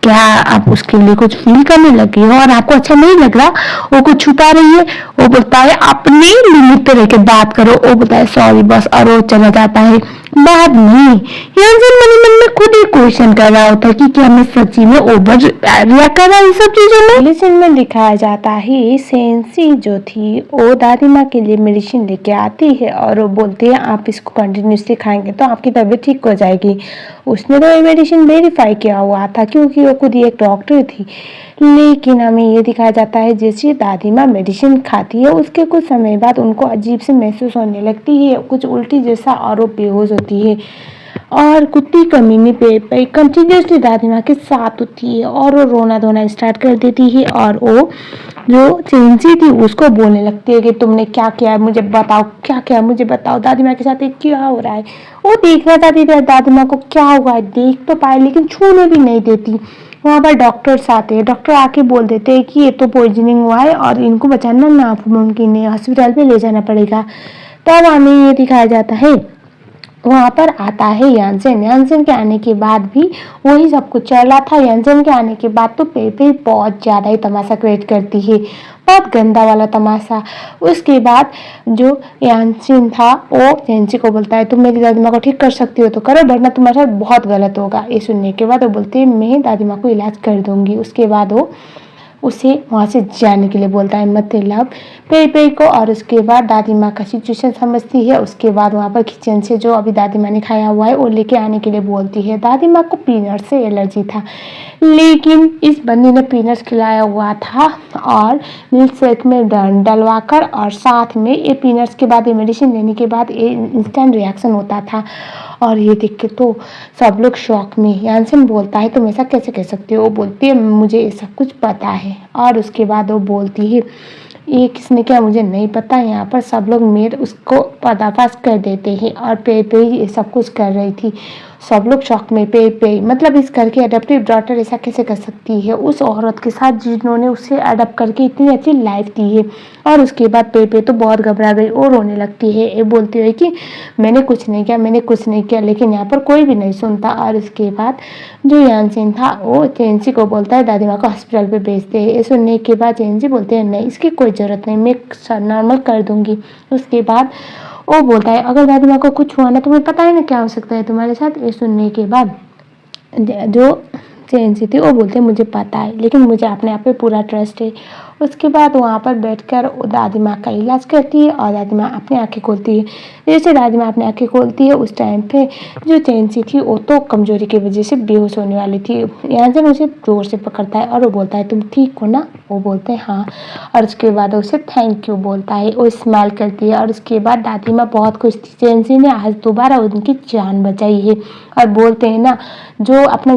क्या आप उसके लिए कुछ फील करने लगी हो और आपको अच्छा नहीं लग रहा? वो कुछ छुपा रही है। वो बोलता है अपने लिमिट पे रहकर बात करो। वो बोलता है सॉरी बस और वो चला जाता है। बाद में यानसेन मन में खुद ही क्वेश्चन कर रहा होता है कि क्या मैं सच्ची में ओवर रिएक्ट कर रहा हूँ सब चीजों में। मेडिसिन में दिखाया जाता है सेंसी जो थी वो दादी माँ के लिए मेडिसिन लेके आती है और वो बोलती है आप इसको कंटिन्यूसली खाएंगे तो आपकी तबीयत ठीक हो जाएगी। उसने तो ये मेडिसिन वेरीफाई किया हुआ था क्योंकि वो खुद ही एक डॉक्टर थी। लेकिन हमें ये दिखाया जाता है जैसे दादी माँ मेडिसिन खाती है उसके कुछ समय बाद उनको अजीब से महसूस होने लगती है, कुछ उल्टी जैसा, और वो बेहोश होती है और कुत्ती कमीनी पे कंटिन्यूसली दादी माँ के साथ होती है और वो रोना धोना स्टार्ट कर देती है और वो जो चेंसी थी उसको बोलने लगती है कि तुमने क्या किया है मुझे बताओ, क्या किया मुझे बताओ, दादी माँ के साथ एक क्या हो रहा है। वो देखना चाहती थी दादी माँ को क्या हुआ है, देख तो पाए लेकिन छूने भी नहीं देती। वहाँ पर डॉक्टर्स आते हैं, डॉक्टर आके बोल देते हैं कि ये तो पॉइजनिंग हुआ है और इनको बचाना नामुमकिन है, हॉस्पिटल पे ले जाना पड़ेगा। तब हमें ये दिखाया जाता है वहाँ पर आता है यानसेन। यानसेन के आने के बाद भी वही सब कुछ चल रहा था। यानसेन के आने के बाद तो पेपे बहुत ज़्यादा ही तमाशा क्रिएट करती है, बहुत गंदा वाला तमाशा। उसके बाद जो यानसेन था वो चेंसी को बोलता है तुम मेरी दादी माँ को ठीक कर सकती हो तो करो, वरना तुम्हारे साथ बहुत गलत होगा। ये सुनने के बाद वो बोलती है मैं दादी माँ को इलाज कर दूंगी। उसके बाद वो उसे वहाँ से जाने के लिए बोलता है, मतलब पेई को। और उसके बाद दादी माँ का सिचुएशन समझती है। उसके बाद वहाँ पर किचन से जो अभी दादी माँ ने खाया हुआ है वो लेके आने के लिए बोलती है। दादी माँ को पीनट से एलर्जी था, लेकिन इस बंदी ने पीनट्स खिलाया हुआ था और मिल्क शेक में डलवा कर, और साथ में ये पीनट्स के बाद ये मेडिसिन लेने के बाद ये इंस्टेंट रिएक्शन होता था। और ये देख के तो सब लोग शॉक में। यानसेन बोलता है तुम ऐसा कैसे कह सकती हो? वो बोलती है मुझे ये सब कुछ पता है। और उसके बाद वो बोलती है ये किसने किया मुझे नहीं पता, यहाँ पर सब लोग मेरे उसको पर्दाफाश कर देते हैं और पे ये सब कुछ कर रही थी। सब लोग शॉक में। पे मतलब इस घर की अडॉप्टिव डॉटर ऐसा कैसे कर सकती है उस औरत के साथ जिन्होंने उसे अडॉप्ट करके इतनी अच्छी लाइफ दी है। और उसके बाद पे तो बहुत घबरा गई और रोने लगती है। ये बोलती है कि मैंने कुछ नहीं किया, मैंने कुछ नहीं किया, लेकिन यहाँ पर कोई भी नहीं सुनता। और उसके बाद जो यानसेन था वो चेंसी को बोलता है दादी माँ को हॉस्पिटल पे भेजते हैं। ये सुनने के बाद चेंसी बोलते हैं नहीं इसकी कोई ज़रूरत नहीं, मैं नॉर्मल कर दूंगी। उसके बाद वो बोलता है अगर दादी माँ को कुछ हुआ ना तुम्हें पता है ना क्या हो सकता है तुम्हारे साथ। ये सुनने के बाद जो चेंसी थी वो बोलते मुझे पता है, लेकिन मुझे अपने आप पे पूरा ट्रस्ट है। उसके बाद वहाँ पर बैठकर दादी माँ का इलाज करती है और दादी माँ अपनी आंखें खोलती है। जैसे दादी माँ अपनी आंखें खोलती है उस टाइम पे जो चेंसी थी वो तो कमजोरी की वजह से बेहोश होने वाली थी। यानसेन उसे जोर से पकड़ता है और वो बोलता है तुम ठीक हो ना? वो बोलते हैं हाँ। और उसके बाद उसे थैंक यू बोलता है, वो स्माइल करती है। और उसके बाद दादी माँ बहुत खुश थी, चेंसी ने आज दोबारा उनकी जान बचाई है। और बोलते हैं ना जो अपना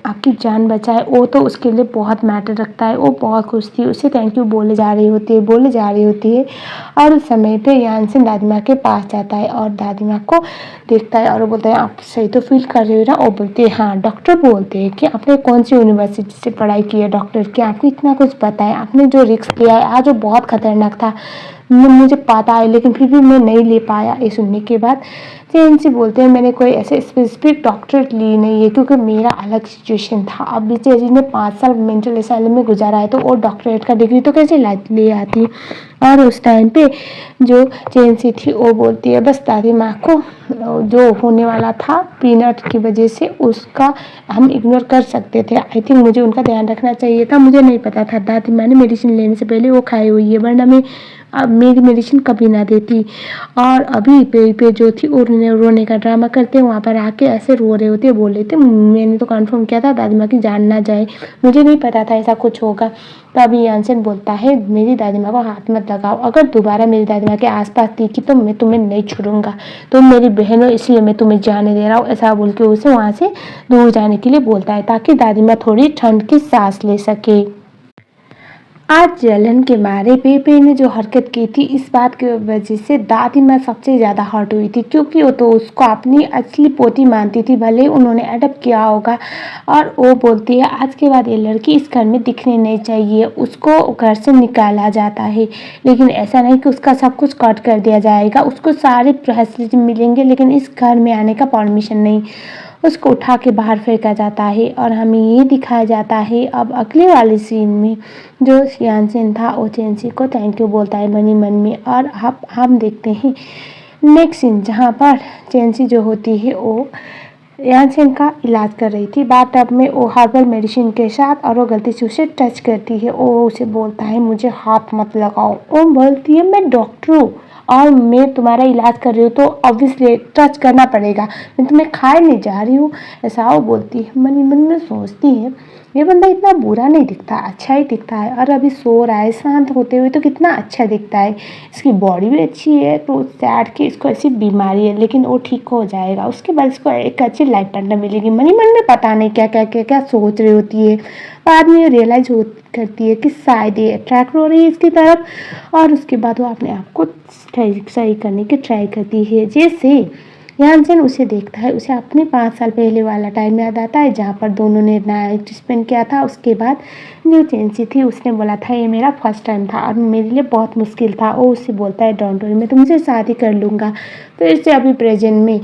आपकी जान बचाए वो तो उसके लिए बहुत मैटर रखता है। वो बहुत खुश थी, उसे थैंक यू बोले जा रही होती है। और उस समय पे यानसेन दादी माँ के पास जाता है और दादी माँ को देखता है और वो बोलता है आप सही तो फील कर रहे हो ना? वो बोलती है हाँ। डॉक्टर बोलते हैं कि आपने कौन सी यूनिवर्सिटी से पढ़ाई की है डॉक्टर की, आपको इतना कुछ पता है, आपने जो रिस्क लिया है आज वो बहुत खतरनाक था, मुझे पता है लेकिन फिर भी मैं नहीं ले पाया। ये सुनने के बाद चेंसी बोलते हैं मैंने कोई ऐसे स्पेसिफिक डॉक्टरेट ली नहीं है क्योंकि मेरा अलग सिचुएशन था। अब बेचारी ने 5 साल मेंटल असाइलम में गुजारा है तो वो डॉक्टरेट का डिग्री तो कैसे ले आती। और उस टाइम पे जो चेंसी थी वो बोलती है बस दादी माँ को जो होने वाला था पीनट की वजह से उसका हम इग्नोर कर सकते थे। आई थिंक मुझे उनका ध्यान रखना चाहिए था, मुझे नहीं पता था। दादी माँ ने मेडिसिन लेने से पहले वो खाई हुई है, वरना मैं अब मेरी मेडिसिन कभी ना देती। और अभी पे जो थी रोने का ड्रामा करते हैं, वहाँ पर आके ऐसे रो रहे होते, बोल रहे थे मैंने तो कन्फर्म किया था दादी माँ की जान ना जाए, मुझे नहीं पता था ऐसा कुछ होगा। तभी यानसेन बोलता है मेरी दादी माँ को हाथ मत लगाओ, अगर दोबारा मेरी दादी माँ के आसपास दिखी तो मैं तुम्हें नहीं छोड़ूंगा, तुम मेरी बहन हो इसलिए मैं तुम्हें जाने दे रहा हूँ। ऐसा बोल के उसे वहाँ से दूर जाने के लिए बोलता है ताकि दादी माँ थोड़ी ठंड की सांस ले सके। आज जलन के मारे पेपे ने जो हरकत की थी इस बात की वजह से दादी माँ सबसे ज़्यादा हर्ट हुई थी, क्योंकि वो तो उसको अपनी असली पोती मानती थी, भले ही उन्होंने अडॉप्ट किया होगा। और वो बोलती है आज के बाद ये लड़की इस घर में दिखनी नहीं चाहिए, उसको घर से निकाला जाता है, लेकिन ऐसा नहीं कि उसका सब कुछ कट कर दिया जाएगा, उसको सारे फैसिलिटी मिलेंगे लेकिन इस घर में आने का परमिशन नहीं। उसको उठा के बाहर फेंका जाता है और हमें ये दिखाया जाता है अब अगले वाले सीन में जो यानसेन था वो चेंसी को थैंक यू बोलता है मन ही मन में। और अब हम देखते हैं नेक्स्ट सीन जहाँ पर चेंसी जो होती है वो यानसेन का इलाज कर रही थी बाथटब में वो हर्बल मेडिसिन के साथ, और वो गलती से उसे टच करती है। वो उसे बोलता है मुझे हाथ मत लगाओ। वो बोलती है मैं डॉक्टर हूँ और मैं तुम्हारा इलाज कर रही हूँ तो ऑब्वियसली टच करना पड़ेगा, मैं तुम्हें खाए नहीं जा रही हूँ, ऐसा वो बोलती है। मन ही मन में सोचती है ये बंदा इतना बुरा नहीं दिखता, अच्छा ही दिखता है, और अभी सो रहा है शांत होते हुए तो कितना अच्छा दिखता है, इसकी बॉडी भी अच्छी है। तो सैड की इसको ऐसी बीमारी है लेकिन वो ठीक हो जाएगा, उसके बाद इसको एक अच्छी लाइफ पार्टनर मिलेगी। मन ही मन में पता नहीं क्या क्या क्या क्या सोच रही होती है। बाद में रियलाइज करती है कि शायद ये अट्रैक्ट हो रही है इसकी तरफ, और उसके बाद वो अपने आप को सही करने की ट्राई करती है। जैसे यानसेन उसे देखता है, उसे अपने 5 साल पहले वाला टाइम याद आता है जहाँ पर दोनों ने नाइट स्पेंड किया था। उसके बाद जो चेंसी थी उसने बोला था ये मेरा फर्स्ट टाइम था और मेरे लिए बहुत मुश्किल था। वो उससे बोलता है डोंट वरी, मैं तुमसे शादी कर लूँगा। फिर से अभी प्रेजेंट में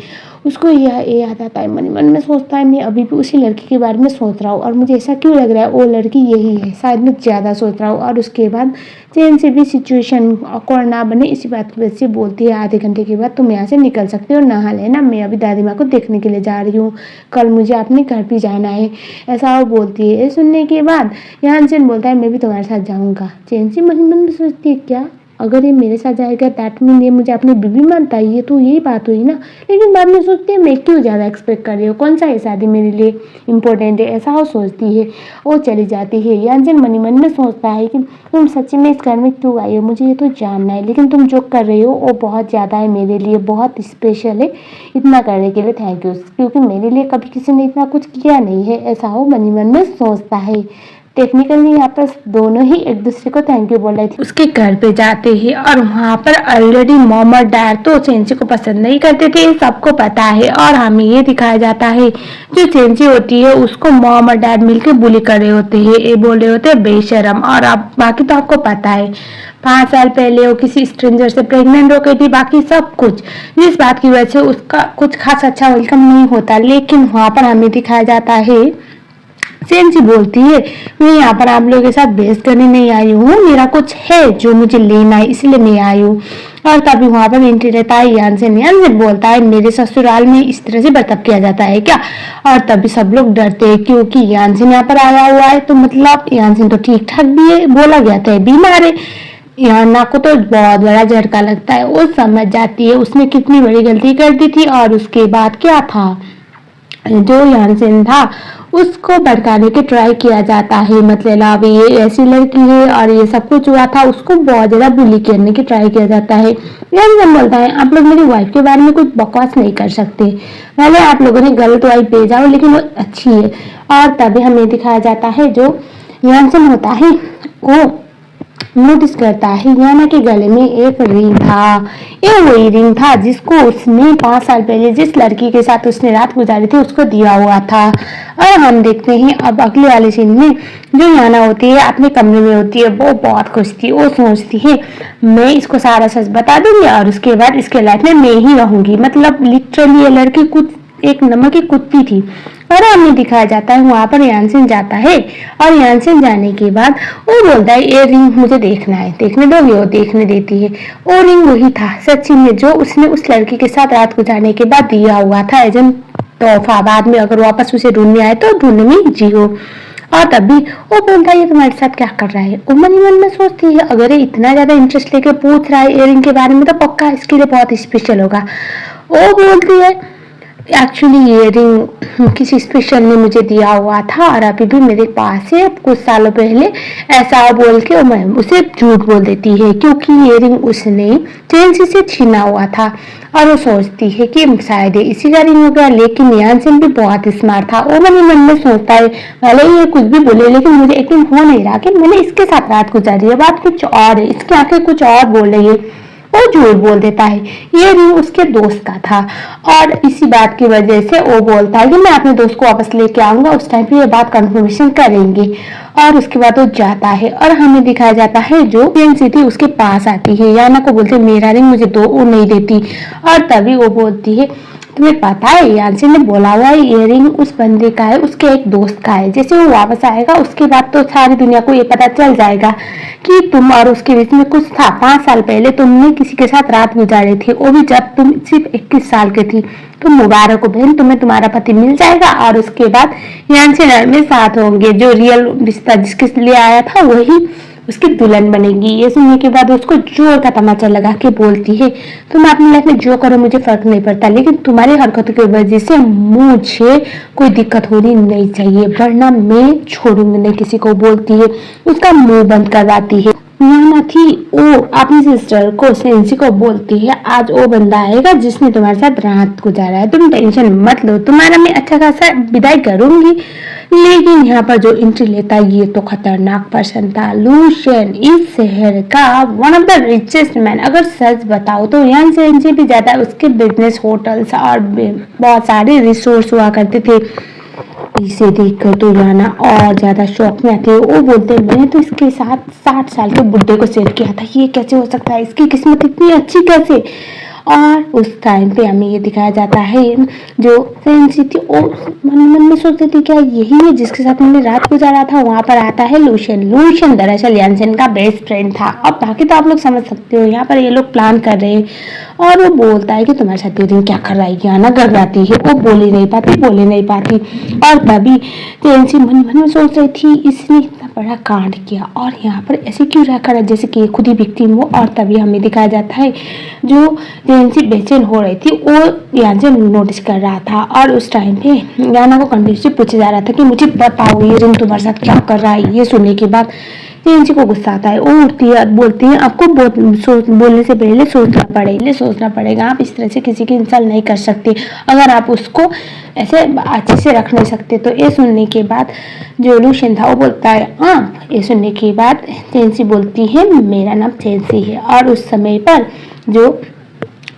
उसको यह याद आता है, मन मन में सोचता है मैं अभी भी उसी लड़की के बारे में सोच रहा हूँ और मुझे ऐसा क्यों लग रहा है वो लड़की यही है, शायद मैं ज़्यादा सोच रहा हूँ। और उसके बाद चैन से भी सिचुएशन ऑकवर्ड ना बने इसी बात की वजह से बोलती है आधे घंटे के बाद तुम यहाँ से निकल सकते हो, नहा लेना, मैं अभी दादी माँ को देखने के लिए जा रही हूँ, कल मुझे अपने घर भी जाना है, ऐसा वो बोलती है। सुनने के बाद यानसेन बोलता है मैं भी तुम्हारे साथ जाऊँगा। चैन से मन मन में सोचती है क्या अगर ये मेरे साथ जाएगा दैट मीन ये मुझे अपनी बीवी मानता है, ये तो यही बात हुई ना। लेकिन बाद में सोचती है मैं क्यों ज़्यादा एक्सपेक्ट कर रही हूँ, कौन सा ये शादी मेरे लिए इम्पोर्टेंट है, ऐसा वो सोचती है। वो चली जाती है। यानसेन मन ही मन में सोचता है कि तुम सच्ची में इस घर में क्यों आई हो, मुझे ये तो जानना है, लेकिन तुम जो कर रही हो वो बहुत ज़्यादा है मेरे लिए, बहुत स्पेशल है, इतना करने के लिए थैंक यू, क्योंकि मेरे लिए कभी किसी ने इतना कुछ किया नहीं है, ऐसा वो मन ही मन में सोचता है। टेक्निकली यहाँ पर दोनों ही एक दूसरे को थैंक यू बोल रहे थे। उसके घर पे जाते हैं और वहाँ पर ऑलरेडी मॉम और डैड तो चेंसी को पसंद नहीं करते थे, सबको पता है। और हमें ये दिखाया जाता है जो चेंसी होती है उसको मॉम और डैड मिलकर बुली कर रहे होते हैं, ये बोल रहे होते हैं बेशरम। और अब बाकी तो आपको पता है 5 साल पहले वो किसी स्ट्रेंजर से प्रेग्नेंट हो गई थी, बाकी सब कुछ जिस बात की वजह से उसका कुछ खास अच्छा वेलकम नहीं होता। लेकिन वहाँ पर हमें दिखाया जाता है चेंसी बोलती है मैं यहाँ पर आप लोगों के साथ बहस करने नहीं आई हूँ, मेरा कुछ है जो मुझे लेना है इसलिए मैं आई हूँ। और तभी वहाँ पर एंट्री रहता है यानसेन बोलता है मेरे ससुराल में इस तरह से बर्ताव किया जाता है क्या। और तभी सब लोग डरते हैं क्योंकि यानसेन यहाँ पर आया हुआ है, तो मतलब यानसेन तो ठीक ठाक भी है, बोला गया था बीमार है। याना को तो बहुत बड़ा झटका लगता है, वो समझ जाती है उसने कितनी बड़ी गलती कर दी थी। और उसके बाद क्या था जो यानसेन था उसको भड़काने के ट्राई किया जाता है, मतलब अब ये ऐसी लड़की है और ये सब कुछ हुआ था, उसको बहुत ज्यादा बुली करने की ट्राई किया जाता है। यानसेन बोलता है आप लोग मेरी वाइफ के बारे में कुछ बकवास नहीं कर सकते, भले आप लोगों ने गलत वाइफ भेजा हो लेकिन वो अच्छी है। और तभी हमें दिखाया जाता है जो यानसेन होता है वो नोटिस करता है याना के गले में एक रिंग था। ये वही रिंग था जिसको उसने 5 साल पहले जिस लड़की के साथ उसने रात गुजारी थी उसको दिया हुआ था। और हम देखते हैं अब अगले वाले सीन में जो याना होती है अपने कमरे में होती है, वो बहुत खुश थी, वो सोचती है मैं इसको सारा सच बता दूंगी और उसके बाद इसके लाइफ में मैं ही रहूंगी। मतलब लिटरली ये लड़की कुछ एक नमक की कुत्ती थी। और हमें दिखाया जाता है वहां पर यानसेन जाता है और यानसेन जाने के बाद वो बोलता है ये रिंग मुझे देखना है, देखने दोगे? वो देखने देती है। वो रिंग वही था सच्ची में जो उसने उस लड़की के साथ रात गुजारने के बाद दिया हुआ था एज एन तोहफा, बाद में अगर वापस उसे ढूंढने आए तो ढूंढने में इजी हो। और तभी वो बोलता है ये तुम्हारे साथ क्या कर रहा है। वो मन ही मन में सोचती है अगर ये इतना ज्यादा इंटरेस्ट लेके पूछ रहा है इयरिंग के बारे में तो पक्का इसके लिए बहुत स्पेशल होगा। वो बोलती है एक्चुअली ये रिंग किसी स्पेशल ने मुझे दिया हुआ था और अभी भी मेरे पास है, कुछ सालों पहले, ऐसा बोल के मैं उसे झूठ बोल देती है क्योंकि ये रिंग उसने चेंसी से छीना हुआ था। और वो सोचती है कि शायद इसी का रिंग हो गया। लेकिन यानसेन भी बहुत स्मार्ट था, वो मन ही मन में सोचता है भले ये कुछ भी बोले लेकिन मुझे यकीन हो नहीं रहा कि मैंने इसके साथ रात गुजारी है, बात कुछ और है, इसकी आंखें कुछ और बोल रही है। वो झूठ बोल देता है, ये रिंग उसके दोस्त का था। और इसी बात की वजह से वो बोलता है कि मैं अपने दोस्त को वापस लेके आऊंगा, उस टाइम पे ये बात कंफर्मेशन करेंगे। और उसके बाद वो जाता है और हमें दिखाया जाता है जो चेंसी थी उसके पास आती है, याना को बोलते मेरा रिंग मुझे दो, वो नहीं देती। और तभी वो बोलती है तुम्हें पता है यानसेन ने बोला हुआ है ये रिंग उस बंदे का है, उसके एक दोस्त का है, जैसे वो वापस आएगा उसके बाद तो सारी दुनिया को ये पता चल जाएगा कि तुम और उसके बीच में कुछ था। 5 साल पहले तुमने किसी के साथ रात गुजारी थी, वो भी जब तुम सिर्फ 21 साल के थी। तो मुबारक हो बहन, तुम्हें तुम्हारा पति मिल जाएगा और उसके बाद यानसेन में साथ होंगे, जो रियल रिश्ता जिसके लिए आया था वही उसकी दुल्हन बनेगी। ये सुनने के बाद उसको जोर का तमाचा लगा के बोलती है तुम अपनी लाइफ में जो करो मुझे फर्क नहीं पड़ता, लेकिन तुम्हारी हरकतों की वजह से मुझे कोई दिक्कत होनी नहीं चाहिए, वरना मैं छोड़ूंगी नहीं किसी को। बोलती है उसका मुंह बंद करवाती है। याना थी वो अपनी सिस्टर को सेंसी को बोलती है आज वो बंदा आएगा जिसने तुम्हारे साथ रात गुजारा है, तुम टेंशन मत लो, तुम्हारा मैं अच्छा खासा विदाई करूंगी। लेकिन यहाँ पर जो एंट्री लेता है ये तो खतरनाक पर्सन था। लूशियन इस शहर का one of the richest man, अगर सच बताओ तो यहाँ से भी ज्यादा उसके बिजनेस होटल्स और बहुत सारे रिसोर्स हुआ करते थे। इसे देखकर तो याना और ज्यादा शौक में आती है। वो बोलते हैं मैंने तो इसके साथ 60 साल के बुड्ढे को सेट किया था, ये कैसे हो सकता है, इसकी किस्मत इतनी अच्छी कैसे। और उस टाइम पे हमें ये दिखाया जाता है जो सेंसी थी वो मन मन में सोचती थी क्या यही है जिसके साथ मैंने रात गुजारा था। वहां पर आता है लूशियन। लूशियन दरअसल यानसेन का बेस्ट फ्रेंड था। अब बाकी तो आप लोग समझ सकते हो, यहाँ पर ये लोग प्लान कर रहे हैं और वो बोलता है कि तुम्हारे साथ ये दिन क्या कर रहा है। याना घबराती है, वो बोल ही नहीं पाती। और तभी सेंसी मन मन में सोच रही थी इसने इतना बड़ा कांड किया और यहाँ पर ऐसे क्यों रह कर जैसे कि खुद ही विक्टिम हो। और तभी हमें दिखाया जाता है जो जेंसी बेचैन हो रही थी वो यान से नोटिस कर रहा था और उस टाइम पे याना को कंटिन्यूसली पूछा जा रहा था कि मुझे बताओ ये रिंग तुम्हारे साथ क्या कर रहा है। ये सुनने के बाद जेंसी को गुस्सा आता है, वो उठती है बोलती है आपको बोलने से पहले सोचना पड़ेगा, आप इस तरह से किसी की इंसल्ट नहीं कर सकते, अगर आप उसको ऐसे अच्छे से रख नहीं सकते। तो ये सुनने के बाद जो लूशियन था वो बोलता है हाँ। ये सुनने के बाद जेंसी बोलती है मेरा नाम जेंसी है। और उस समय पर जो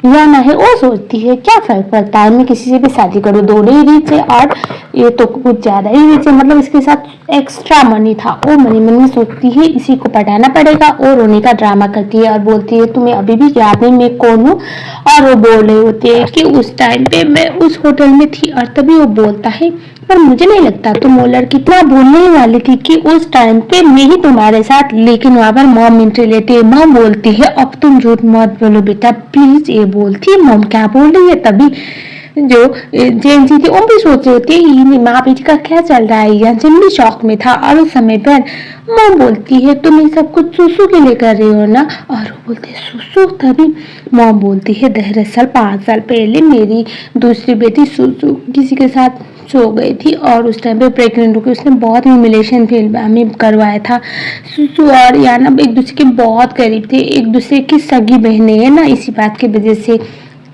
याना है वो सोचती है क्या फर्क पड़ता है, मैं किसी से भी शादी करूँ, दोनों ही रिच है और ये तो कुछ ज्यादा ही रिच है, मतलब इसके साथ एक्स्ट्रा मनी था। वो मन में सोचती है इसी को पटाना पड़ेगा। और रोने का ड्रामा करती है और बोलती है तुम्हें अभी भी याद नहीं मैं कौन हूँ। और वो बोल रहे होते हैं कि उस टाइम पे मैं उस होटल में थी। और तभी वो बोलता है पर मुझे नहीं लगता तुम वो लड़की इतना बोलने ही वाली थी कि उस टाइम पे मैं ही तुम्हारे साथ। लेकिन वहां पर मॉम एंट्री लेती है। मॉम बोलती है अब तुम झूठ मत बोलो बेटा प्लीज। ये बोलती है मॉम क्या बोल रही है। तभी जो जेंसी थी वो भी सोच रही थी माँ बेटी का क्या चल रहा है। यानसेन भी शौक में था। और उस समय पर मॉम बोलती है तुम ये सब कुछ सुसु के लिए कर रही हो ना। और वो बोलते है सुसु। तभी मॉम बोलती है दरअसल 5 साल पहले मेरी दूसरी बेटी सुसु किसी के साथ सो गई थी और उस टाइम पे प्रेग्नेंट होकर उसने बहुत ह्यूमिलेशन फील हमें करवाया था। सुसु और याना एक दूसरे के बहुत करीब थे, एक दूसरे की सगी बहनें हैं ना, इसी बात की वजह से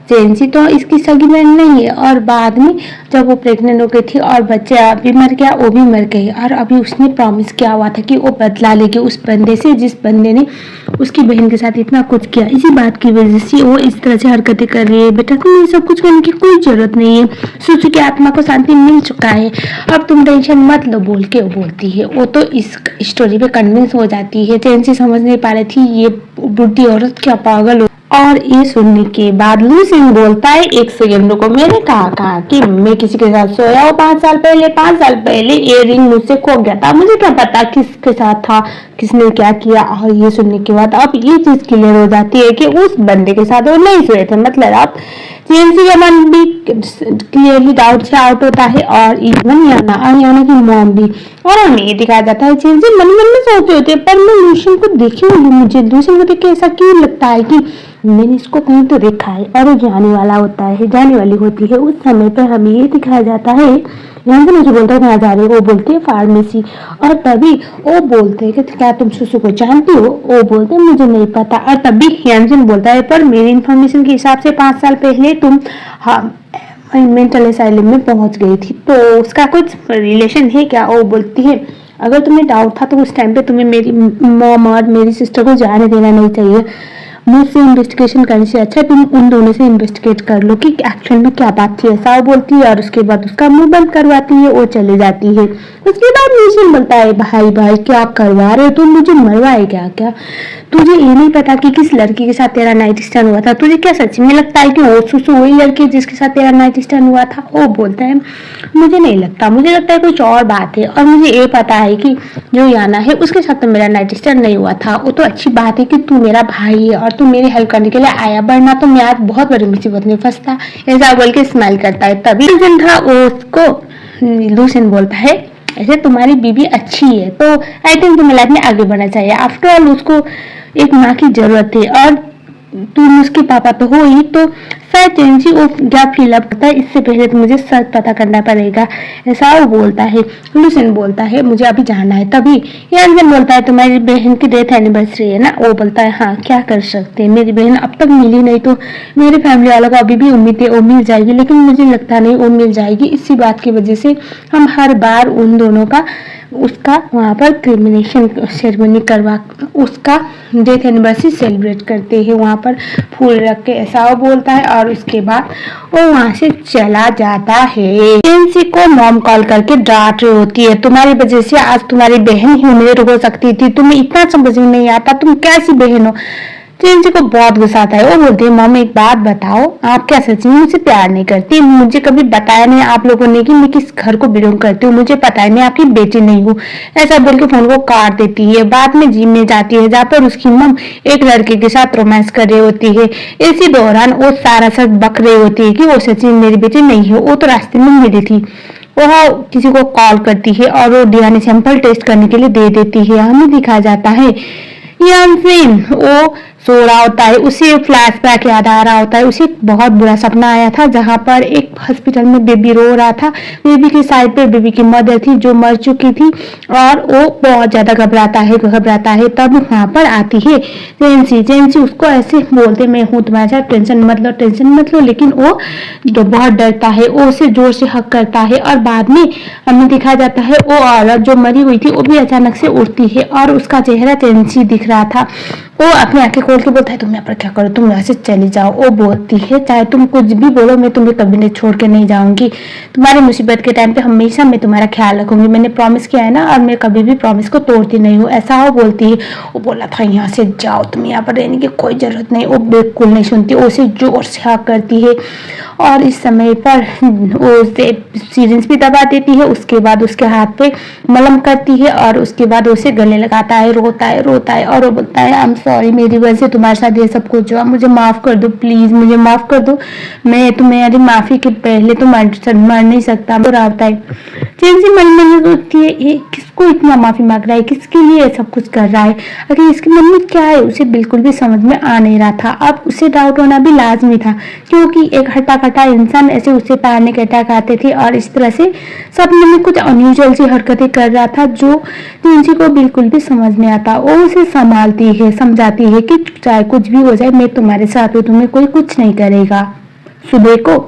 जेंसी तो इसकी सगी बहन नहीं है। और बाद में जब वो प्रेग्नेंट हो गई थी और बच्चा भी मर गया वो भी मर गई। और अभी उसने प्रॉमिस किया हुआ था कि वो बदला लेगी उस बंदे से जिस बंदे ने उसकी बहन के साथ इतना कुछ किया। इसी बात की वजह से वो इस तरह से हरकतें कर रही है। बेटा तुम ये सब कुछ करने की कोई जरूरत नहीं है, सुसु की आत्मा को शांति मिल चुका है, अब तुम टेंशन मत लो बोल के वो बोलती है। वो तो इस स्टोरी पे कन्विंस हो जाती है। जेंसी समझ नहीं पा रही थी ये बुढ़ी औरत क्या पागल हो। और ये सुनने के बाद लूशियन बोलता है एक सेकंड रुको, मैंने कहा कि मैं किसी के साथ सोया हूँ 5 साल पहले ये रिंग मुझसे खो गया था, मुझे क्या पता किसके साथ था, किसने क्या किया। और ये सुनने के बाद अब ये चीज क्लियर हो जाती है कि उस बंदे के साथ वो नहीं सोए थे। मतलब अब जेंसी का मन भी क्लियरली डाउट से आउट होता है और इवन याना की मॉम भी। और हमें ये दिखाया जाता है जेंसी मन मन में सोचते होते पर मैं लूशियन को देखी हुई, मुझे लूशियन को देख के ऐसा क्यों लगता है कि मैंने इसको कहीं तो देखा है। और वो जाने वाली होती है। उस समय पर हमें ये दिखाया जाता है यहाँ से मुझे बोलता है कहाँ जा रही है, वो बोलती है फार्मेसी। और तभी वो बोलते हैं कि क्या तुम सुसु को जानती हो, वो बोलते हैं मुझे नहीं पता। और तभी यानसेन बोलता है पर मेरी इन्फॉर्मेशन के हिसाब से 5 साल पहले तुम मेंटल असाइलम में पहुंच गई थी, तो उसका कुछ रिलेशन है क्या। वो बोलती है अगर तुम्हें डाउट था तो उस टाइम पे तुम्हें मेरी मॉम और मेरी सिस्टर को जाने देना नहीं चाहिए, मुझसे इन्वेस्टिगेशन करने से अच्छा तुम उन दोनों से इन्वेस्टिगेट कर लो कि एक्चुअल में क्या बात थी। ऐसा वो बोलती है और उसके बाद उसका मुंह बंद करवाती है, वो चले जाती है। उसके बाद लूशियन बोलता है भाई क्या करवा रहे हो तुम, मुझे मरवाए क्या तुझे ये नहीं पता कि किस लड़की के साथ तेरा नाइट स्टैंड हुआ था, तुझे क्या सच में लगता है कि वो सुसु वही लड़की जिसके साथ तेरा नाइट स्टैंड हुआ था। वो बोलता है मुझे नहीं लगता, मुझे लगता है कुछ और बात है और मुझे ये पता है कि जो याना है उसके साथ तो मेरा नाइट स्टैंड नहीं हुआ था। वो तो अच्छी बात है कि तू मेरा भाई है और तू मेरी हेल्प करने के लिए आया, वरना तो मैं आज बहुत बड़ी मुसीबत में फंसता। ऐसा बोल के स्माइल करता है। तभी था उसको लूशियन बोलता है ऐसे तुम्हारी बीबी अच्छी है तो आई थिंक तुम्हें लाइफ में आगे बढ़ना चाहिए, आफ्टर ऑल उसको एक माँ की जरूरत है। और तुम उसके पापा तो हो ही, तो शायद चेंजी वो क्या फील अप करता है, इससे पहले तो मुझे सच पता करना पड़ेगा, ऐसा वो बोलता है। लुसेंट बोलता है मुझे अभी जाना है। तभी यानजन बोलता है तुम्हारी बहन की डेथ एनिवर्सरी है ना। वो बोलता है हाँ क्या कर सकते हैं, मेरी बहन अब तक मिली नहीं, तो मेरे फैमिली वालों को अभी भी उम्मीद है वो मिल जाएगी, लेकिन मुझे लगता नहीं वो मिल जाएगी। इसी बात की वजह से हम हर बार उन दोनों का उसका वहाँ पर क्रिमिनेशन सेरेमनी करवा उसका डेथ एनिवर्सरी सेलिब्रेट करते हैं, वहाँ पर फूल रख के, ऐसा वो बोलता है। और उसके बाद वो वहाँ से चला जाता है। जेंसी को मॉम कॉल करके डांट रही होती है, तुम्हारी वजह से आज तुम्हारी बहन ह्यूमिलेट हो सकती थी, तुम्हें इतना समझ में नहीं आता, तुम कैसी बहन हो। जेंसी को बहुत गुस्सा आता है। वो बोलती है मॉम एक बात बताओ, आप क्या सच में मुझसे प्यार नहीं करती? मुझे कभी बताया नहीं आप लोगों ने कि मैं किस घर को बिलोंग करती हूँ, मुझे पता है मैं आपकी बेटी नहीं हूँ। ऐसा बोल के फोन को काट देती है। बाद में जिम में जाती है जहाँ पर उसकी मॉम एक लड़के के साथ रोमांस कर रही होती है। इसी दौरान वो सारा सच बक रही होती है कि वो सच में मेरी बेटी नहीं है, वो तो रास्ते में मिली थी। वह किसी को कॉल करती है और वो डीएनए सैंपल टेस्ट करने के लिए दे देती है। हमें दिखाया जाता है यानफिन वो सो रहा होता है, उसे फ्लैशबैक याद आ रहा होता है। उसे बहुत बुरा सपना आया था जहां पर एक हॉस्पिटल में बेबी रो रहा था। बेबी की साइड पे बेबी की मदर थी जो मर चुकी थी और वो बहुत ज्यादा घबराता है। तब वहां पर आती है जेंसी उसको ऐसे बोलते मैं हूँ तुम्हारे साथ, टेंशन मत लो, लेकिन वो जो बहुत डरता है, वो उसे जोर से हक करता है। और बाद में हमें दिखाया जाता है वो औरत जो मरी हुई थी वो भी अचानक से उठती है और उसका चेहरा जेंसी दिख रहा था। वो अपनी आंखें खोल के बोलता है तुम यहाँ पर क्या करो, तुम यहाँ से चली जाओ। वो बोलती है चाहे तुम कुछ भी बोलो मैं तुम्हें कभी नहीं छोड़ के नहीं जाऊंगी, तुम्हारी मुसीबत के टाइम पे हमेशा मैं तुम्हारा ख्याल रखूंगी, मैंने प्रॉमिस किया है ना और मैं कभी भी प्रॉमिस को तोड़ती नहीं हूँ, ऐसा वो बोलती है। वो बोला था यहाँ से जाओ, तुम यहाँ पर रहने की कोई जरूरत नहीं। वो बिल्कुल नहीं सुनती, उसे जोर से हाँ करती है और इस समय पर वो उसे सीरिंज भी दबा देती है। उसके बाद उसके हाथ पे मलम करती है और उसके बाद उसे गले लगाता है, रोता है और वो बोलता है आई एम सॉरी, मेरी वजह से तुम्हारे साथ ये सब कुछ हुआ, मुझे माफ कर दो प्लीज, मुझे माफ कर दो, मैं तुम्हारी माफी के पहले तो मर नहीं सकता। बुरावता है जेंसी मन में सोचती है ये किसको इतना माफी मांग रहा है, किसके लिए सब कुछ कर रहा है, अगर इसके मन में क्या है उसे बिल्कुल भी समझ में आ नहीं रहा था। अब उसे डाउट होना भी लाजमी था क्योंकि एक हट्टा इंसान ऐसे उसे पैनिक अटैक आते थे और इस तरह से सपने में कुछ अनयूजुअल सी हरकतें कर रहा था जो जेंसी को बिल्कुल भी समझ नहीं आता। वो उसे संभालती है, समझाती है कि चाहे कुछ भी हो जाए मैं तुम्हारे साथ हूँ, तुम्हें कोई कुछ नहीं करेगा। सुबह को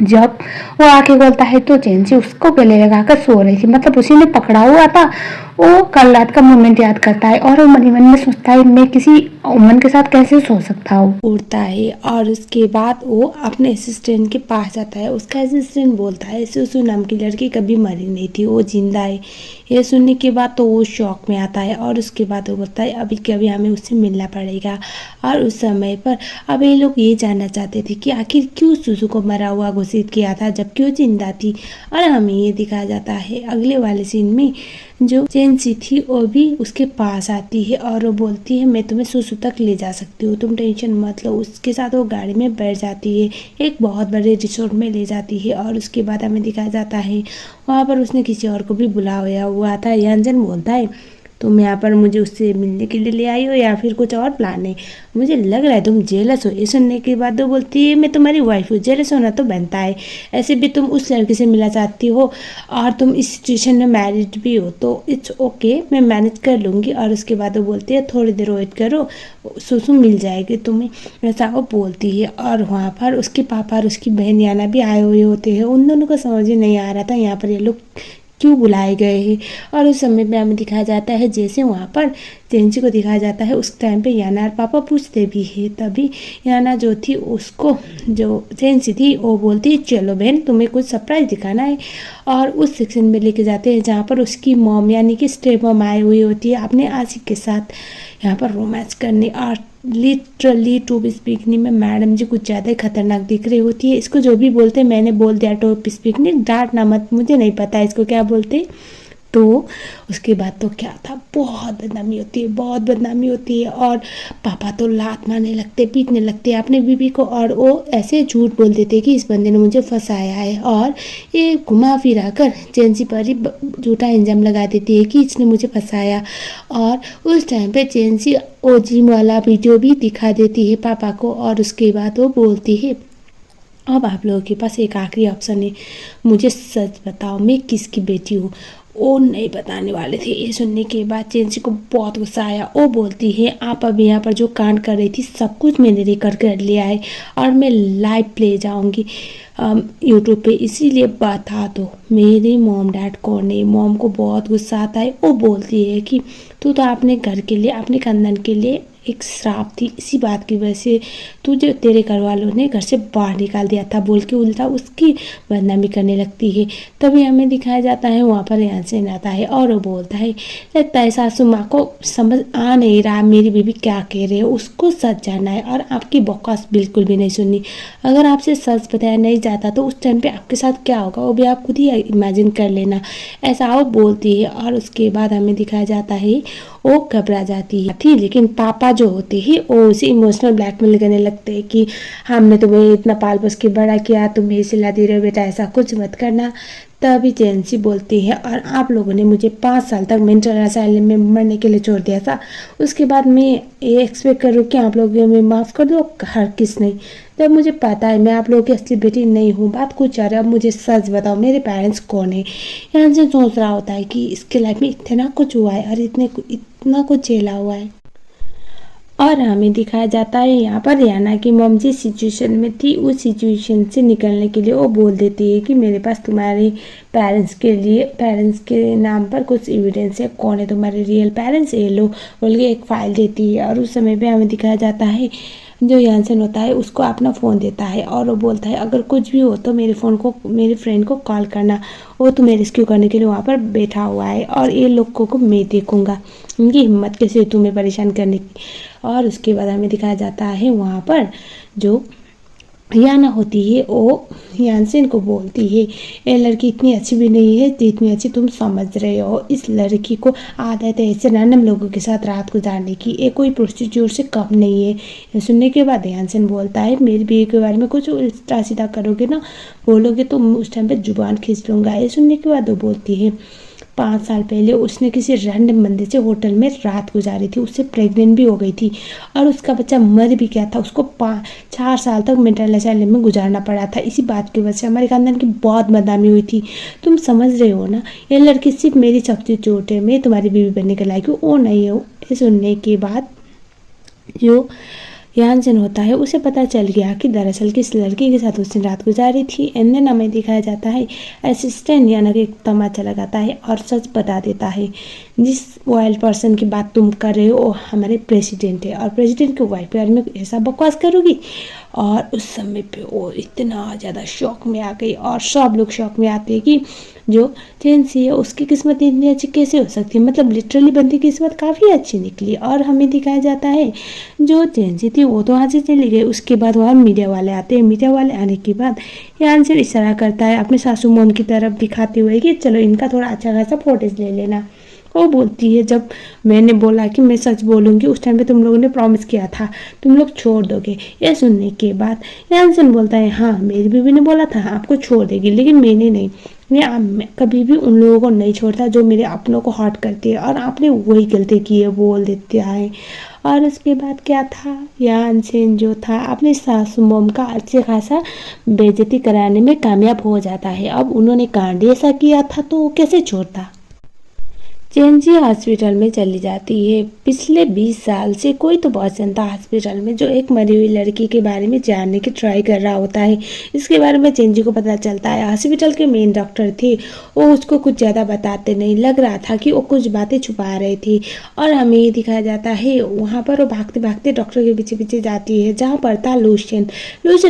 जब वो आके बोलता है तो जेंसी उसको गले लगाकर सो रही थी, मतलब उसी ने पकड़ा हुआ था। वो कल रात का मोमेंट याद करता है और वो मन में सोचता है मैं किसी वुमन के साथ कैसे सो सकता हूँ। उठता है और उसके बाद वो अपने असिस्टेंट के पास जाता है। उसका असिस्टेंट बोलता है सुसु नाम की लड़की कभी मरी नहीं थी, वो जिंदा है। ये सुनने के बाद तो वो शॉक में आता है और उसके बाद वो बोलता है अभी कभी हमें उससे मिलना पड़ेगा। और उस समय पर अब ये लोग ये जानना चाहते थे कि आखिर क्यों सुसु को मरा हुआ घोषित किया था जबकि वो जिंदा थी। और हमें ये दिखाया जाता है अगले वाले सीन में जो जेंसी थी वो भी उसके पास आती है और वो बोलती है मैं तुम्हें सुसु तक ले जा सकती हूँ, तुम टेंशन मत लो। उसके साथ वो गाड़ी में बैठ जाती है, एक बहुत बड़े रिसोर्ट में ले जाती है और उसके बाद हमें दिखाया जाता है वहाँ पर उसने किसी और को भी बुलाया हुआ था। यानजन बोलता है तुम यहाँ पर मुझे उससे मिलने के लिए ले आई हो या फिर कुछ और प्लान है, मुझे लग रहा है तुम जेलस हो। ये सुनने के बाद वो बोलती है मैं तुम्हारी वाइफ हूँ, जेलस होना तो बनता है, ऐसे भी तुम उस लड़के से मिलना चाहती हो और तुम इस सिचुएशन में मैरिड भी हो तो इट्स ओके, मैं मैनेज कर लूँगी। और उसके बाद वो बोलती है थोड़ी देर वेट करो, सुसु मिल जाएगी तुम्हें, ऐसा वो बोलती है। और वहाँ पर उसके पापा और उसकी बहन याना भी आए हुए होते हैं। उन दोनों को समझ ही नहीं आ रहा था यहाँ पर ये लोग क्यों बुलाए गए हैं। और उस समय में हमें दिखाया जाता है जैसे वहाँ पर जेंसी को दिखाया जाता है उस टाइम पे याना और पापा पूछते भी है। तभी याना जो थी उसको जो जेंसी थी वो बोलती है चलो बहन तुम्हें कुछ सरप्राइज दिखाना है। और उस सेक्शन में लेके जाते हैं जहाँ पर उसकी मॉम यानी कि स्टेप मॉम आई हुई होती है अपने आशिक के साथ यहाँ पर रोमांस करने। और लिटरली टू बी स्पीकनी में मैडम जी कुछ ज़्यादा ही खतरनाक दिख रही होती है। इसको जो भी बोलते हैं मैंने बोल दिया टू बी स्पीकनी, डांटना मत, मुझे नहीं पता इसको क्या बोलते। तो उसके बाद तो क्या था, बहुत बदनामी होती है, बहुत बदनामी होती है। और पापा तो लात मारने लगते, पीटने लगते हैं अपने बीबी को, और वो ऐसे झूठ बोल देते कि इस बंदे ने मुझे फंसाया है। और ये घुमा फिरा कर चेंसी पर ही झूठा इल्ज़ाम लगा देती है कि इसने मुझे फंसाया। और उस टाइम पे चेंसी वो जिम वाला वीडियो भी दिखा देती है पापा को, और उसके बाद वो बोलती है अब आप लोगों के पास एक आखिरी ऑप्शन है, मुझे सच बताओ मैं किसकी बेटी हूँ। वो नहीं बताने वाले थे। ये सुनने के बाद चेंसी को बहुत गुस्सा आया। वो बोलती है आप अब यहाँ पर जो कांड कर रही थी सब कुछ मैंने रिकॉर्ड कर लिया है और मैं लाइव ले जाऊँगी यूट्यूब पे, इसीलिए बता दो मेरे मॉम डैड कौन है। मॉम को बहुत गुस्सा आता है। वो बोलती है कि तू तो अपने घर के लिए, अपने खानदान के लिए एक श्राप थी, इसी बात की वजह से तुझे तेरे घर वालों ने घर से बाहर निकाल दिया था, बोल के उल्टा उसकी बदनामी करने लगती है। तभी हमें दिखाया जाता है वहाँ पर यानसेन आता है और वो बोलता है लगता है सासू माँ को समझ आ नहीं रहा मेरी बीबी क्या कह रही है, उसको सच जानना है और आपकी बकवास बिल्कुल भी नहीं सुननी। अगर आपसे सच बताया नहीं जाता तो उस टाइम पे आपके साथ क्या होगा वो भी आप खुद ही इमेजिन कर लेना, ऐसा वो बोलती है। और उसके बाद हमें दिखाया जाता है वो घबरा जाती है थी, लेकिन पापा जो होते हैं वो उसे इमोशनल ब्लैकमेल करने लगते हैं कि हमने तुम्हें इतना पाल पोस के बड़ा किया, तुम ये सिला दे रहे हो बेटा, ऐसा कुछ मत करना। तभी चेंसी बोलती है और आप लोगों ने मुझे 5 साल तक मेंटल असाइलम में मरने के लिए छोड़ दिया था, उसके बाद मैं ये एक्सपेक्ट करूँ कि आप लोग मैं माफ़ कर दो, हर किस नहीं। जब मुझे पता है मैं आप लोगों की असली बेटी नहीं हूँ, बात कुछ आ रहा है, अब मुझे सच बताओ मेरे पेरेंट्स कौन है। यहाँ से सोच रहा होता है कि इसके लाइफ में इतना कुछ हुआ है और इतना कुछ झेला हुआ है। और हमें दिखाया जाता है यहाँ पर रियाना की मॉम जिस सिचुएशन में थी उस सिचुएशन से निकलने के लिए वो बोल देती है कि मेरे पास तुम्हारे पेरेंट्स के नाम पर कुछ एविडेंस है, कौन है तुम्हारे रियल पेरेंट्स, ये लो बोल के एक फाइल देती है। और उस समय पे हमें दिखाया जाता है जो यानसेन होता है उसको अपना फ़ोन देता है और वो बोलता है अगर कुछ भी हो तो मेरे फ्रेंड को कॉल करना, वो तुम्हें रेस्क्यू करने के लिए वहाँ पर बैठा हुआ है और ये लोगों को मैं देखूँगा, उनकी हिम्मत कैसे तुम्हें परेशान करने की। और उसके बाद हमें दिखाया जाता है वहाँ पर जो याना होती है वो यानसेन को बोलती है ये लड़की इतनी अच्छी भी नहीं है जितनी अच्छी तुम समझ रहे हो, इस लड़की को आदत है ऐसे रैंडम लोगों के साथ रात गुजारने की, ये कोई प्रोस्टिट्यूट से कम नहीं है। ये सुनने के बाद यानसेन बोलता है मेरी बीवी के बारे में कुछ उल्टा सीधा करोगे ना, बोलोगे तो उस टाइम पे जुबान खींच लूँगा। ये सुनने के बाद वो बोलती है 5 साल पहले उसने किसी रैंडम बंदे से होटल में रात गुजारी थी, उससे प्रेग्नेंट भी हो गई थी और उसका बच्चा मर भी गया था, उसको 4 साल तक मेंटल असाइलम में गुजारना पड़ा था। इसी बात की वजह से हमारे खानदान की बहुत बदनामी हुई थी, तुम समझ रहे हो ना, ये लड़की सिर्फ मेरी सब्स्टिट्यूट है, मैं तुम्हारी बीवी बनने के लायक हूँ, वो नहीं हो। ये सुनने के बाद जो यानसेन होता है उसे पता चल गया कि दरअसल किस लड़की के साथ उसने रात गुजारी थी। एंड देन हमें दिखाया जाता है असिस्टेंट याना कि तमाचा लगाता है और सच बता देता है जिस वाइल्ड पर्सन की बात तुम कर रहे हो वो हमारे प्रेसिडेंट है और प्रेसिडेंट के वाइफ के बारे में ऐसा बकवास करोगी। और उस समय पे वो इतना ज़्यादा शौक में आ गई और सब लोग शौक में आते हैं कि जो चेंसी है उसकी किस्मत इतनी अच्छी कैसे हो सकती है, मतलब लिटरली बंदी की किस्मत काफ़ी अच्छी निकली। और हमें दिखाया जाता है जो चेंसी थी वो तो वहाँ से चली गई, उसके बाद वहाँ मीडिया वाले आते हैं। मीडिया वाले आने के बाद यानसेन इशारा करता है अपने सासू मोम की तरफ दिखाते हुए कि चलो इनका थोड़ा अच्छा खासा फोटेज ले लेना। वो बोलती है जब मैंने बोला कि मैं सच बोलूँगी उस टाइम पे तुम लोगों ने प्रॉमिस किया था तुम लोग छोड़ दोगे। यह सुनने के बाद यानसेन बोलता है हाँ मेरी बीवी ने बोला था आपको छोड़ देगी लेकिन मैंने नहीं, मैं कभी भी उन लोगों को नहीं छोड़ता जो मेरे अपनों को हर्ट करते हैं और आपने वही गलती की है बोल देता है। और उसके बाद क्या था, यानसेन जो था अपने सासू मोम का अच्छे खासा बेइज्जती कराने में कामयाब हो जाता है। अब उन्होंने कांड ऐसा किया था तो वो कैसे छोड़ता। चेंजी हॉस्पिटल में चली जाती है। पिछले 20 साल से कोई तो पर्सन था हॉस्पिटल में जो एक मरी हुई लड़की के बारे में जानने की ट्राई कर रहा होता है। इसके बारे में चेंजी को पता चलता है। हॉस्पिटल के मेन डॉक्टर थे, वो उसको कुछ ज़्यादा बताते नहीं, लग रहा था कि वो कुछ बातें छुपा रहे थे। और हमें ये दिखाया जाता है वहाँ पर वो भागते भागते डॉक्टर के पीछे पीछे जाती है जहाँ पर था लूशियन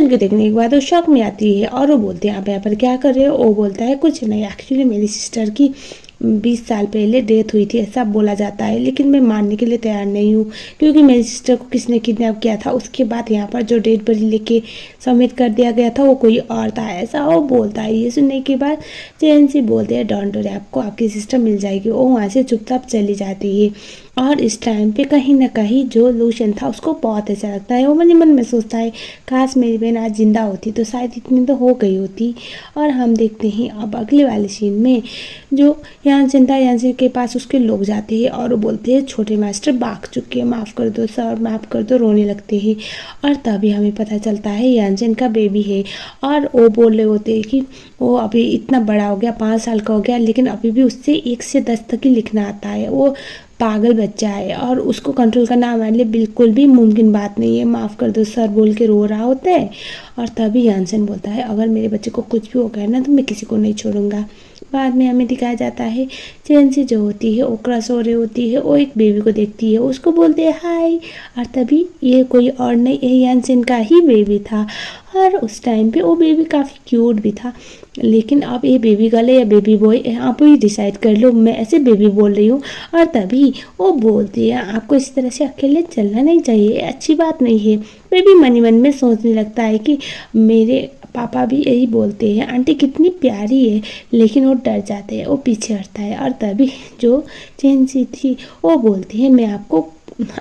को देखने के बाद वो शौक में आती है और वो बोलते हैं आप यहाँ पर क्या कर रहे हो। वो बोलता है कुछ नहीं, एक्चुअली मेरी सिस्टर की 20 साल पहले डेथ हुई थी, ऐसा बोला जाता है। लेकिन मैं मानने के लिए तैयार नहीं हूँ, क्योंकि मेरी सिस्टर को किसने किडनैप किया था, उसके बाद यहाँ पर जो डेड बॉडी लेके सबमिट कर दिया गया था वो कोई और था, ऐसा वो बोलता है। ये सुनने के बाद चेंसी बोलते हैं डोंट वरी, आपको आपकी सिस्टर मिल जाएगी। वो वहाँ से चुपचाप चली जाती है। और इस टाइम पे कहीं ना कहीं जो लूशन था उसको बहुत अच्छा लगता है। वो मन ही मन में सोचता है काश मेरी बहन आज जिंदा होती तो शायद इतनी तो हो गई होती। और हम देखते हैं अब अगले वाले सीन में जो यानसेन था, यानसेन के पास उसके लोग जाते हैं और वो बोलते हैं छोटे मास्टर भाग चुके हैं, माफ़ कर दो सर, माफ़ कर दो, रोने लगते हैं। और तभी हमें पता चलता है यानसेन का बेबी है। और वो बोल रहे होते हैं कि वो अभी इतना बड़ा हो गया, 5 साल का हो गया, लेकिन अभी भी उससे 1 से 10 तक ही लिखना आता है। वो पागल बच्चा है और उसको कंट्रोल करना हमारे लिए बिल्कुल भी मुमकिन बात नहीं है, माफ़ कर दो सर बोल के रो रहा होता है। और तभी यानसेन बोलता है अगर मेरे बच्चे को कुछ भी हो गया ना तो मैं किसी को नहीं छोड़ूंगा। बाद में हमें दिखाया जाता है चेंसी जो होती है वो क्रश हो रही होती है, वो एक बेबी को देखती है, उसको बोलते हैं हाय। और तभी ये कोई और नहीं, ये यानसेन का ही बेबी था। और उस टाइम पे वो बेबी काफ़ी क्यूट भी था। लेकिन अब ये बेबी गर्ल है या बेबी बॉय आप ही डिसाइड कर लो, मैं ऐसे बेबी बोल रही हूँ। और तभी वो बोलती है आपको इस तरह से अकेले चलना नहीं चाहिए, अच्छी बात नहीं है। बेबी मन ही मन में सोचने लगता है कि मेरे पापा भी यही बोलते हैं आंटी कितनी प्यारी है, लेकिन वो डर जाते हैं, वो पीछे हटता है। और तभी जो चेंसी थी वो बोलती है मैं आपको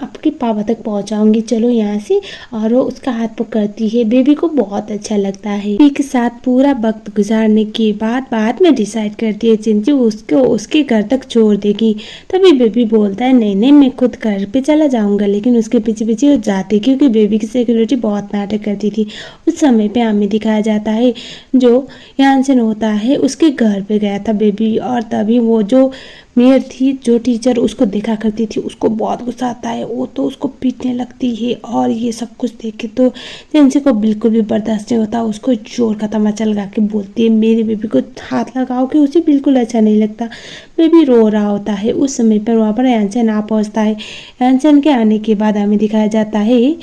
आपके पापा तक पहुंचाऊंगी, चलो यहाँ से। और वो उसका हाथ पकड़ती है। बेबी को बहुत अच्छा लगता है। बेबी के साथ पूरा वक्त गुजारने के बाद में डिसाइड करती है चिंची उसको उसके घर तक छोड़ देगी। तभी बेबी बोलता है नहीं नहीं मैं खुद घर पे चला जाऊंगा, लेकिन उसके पीछे पीछे वो जाती क्योंकि बेबी की सिक्योरिटी बहुत नाटक करती थी। उस समय पे हमें दिखाया जाता है जो यानसेन होता है उसके घर पे गया था बेबी। और तभी वो जो मेयर थी, जो टीचर उसको देखा करती थी, उसको बहुत गुस्सा आता है। वो तो उसको पीटने लगती है और ये सब कुछ देख के तो चेंसी को बिल्कुल भी बर्दाश्त नहीं होता। उसको जोर का तमाचा लगा के बोलती है मेरे बेबी को हाथ लगाओ कि उसे बिल्कुल अच्छा नहीं लगता। बेबी रो रहा होता है। उस समय पर वहाँ पर यानसेन आ पहुँचता है। यानसेन के आने के बाद हमें दिखाया जाता है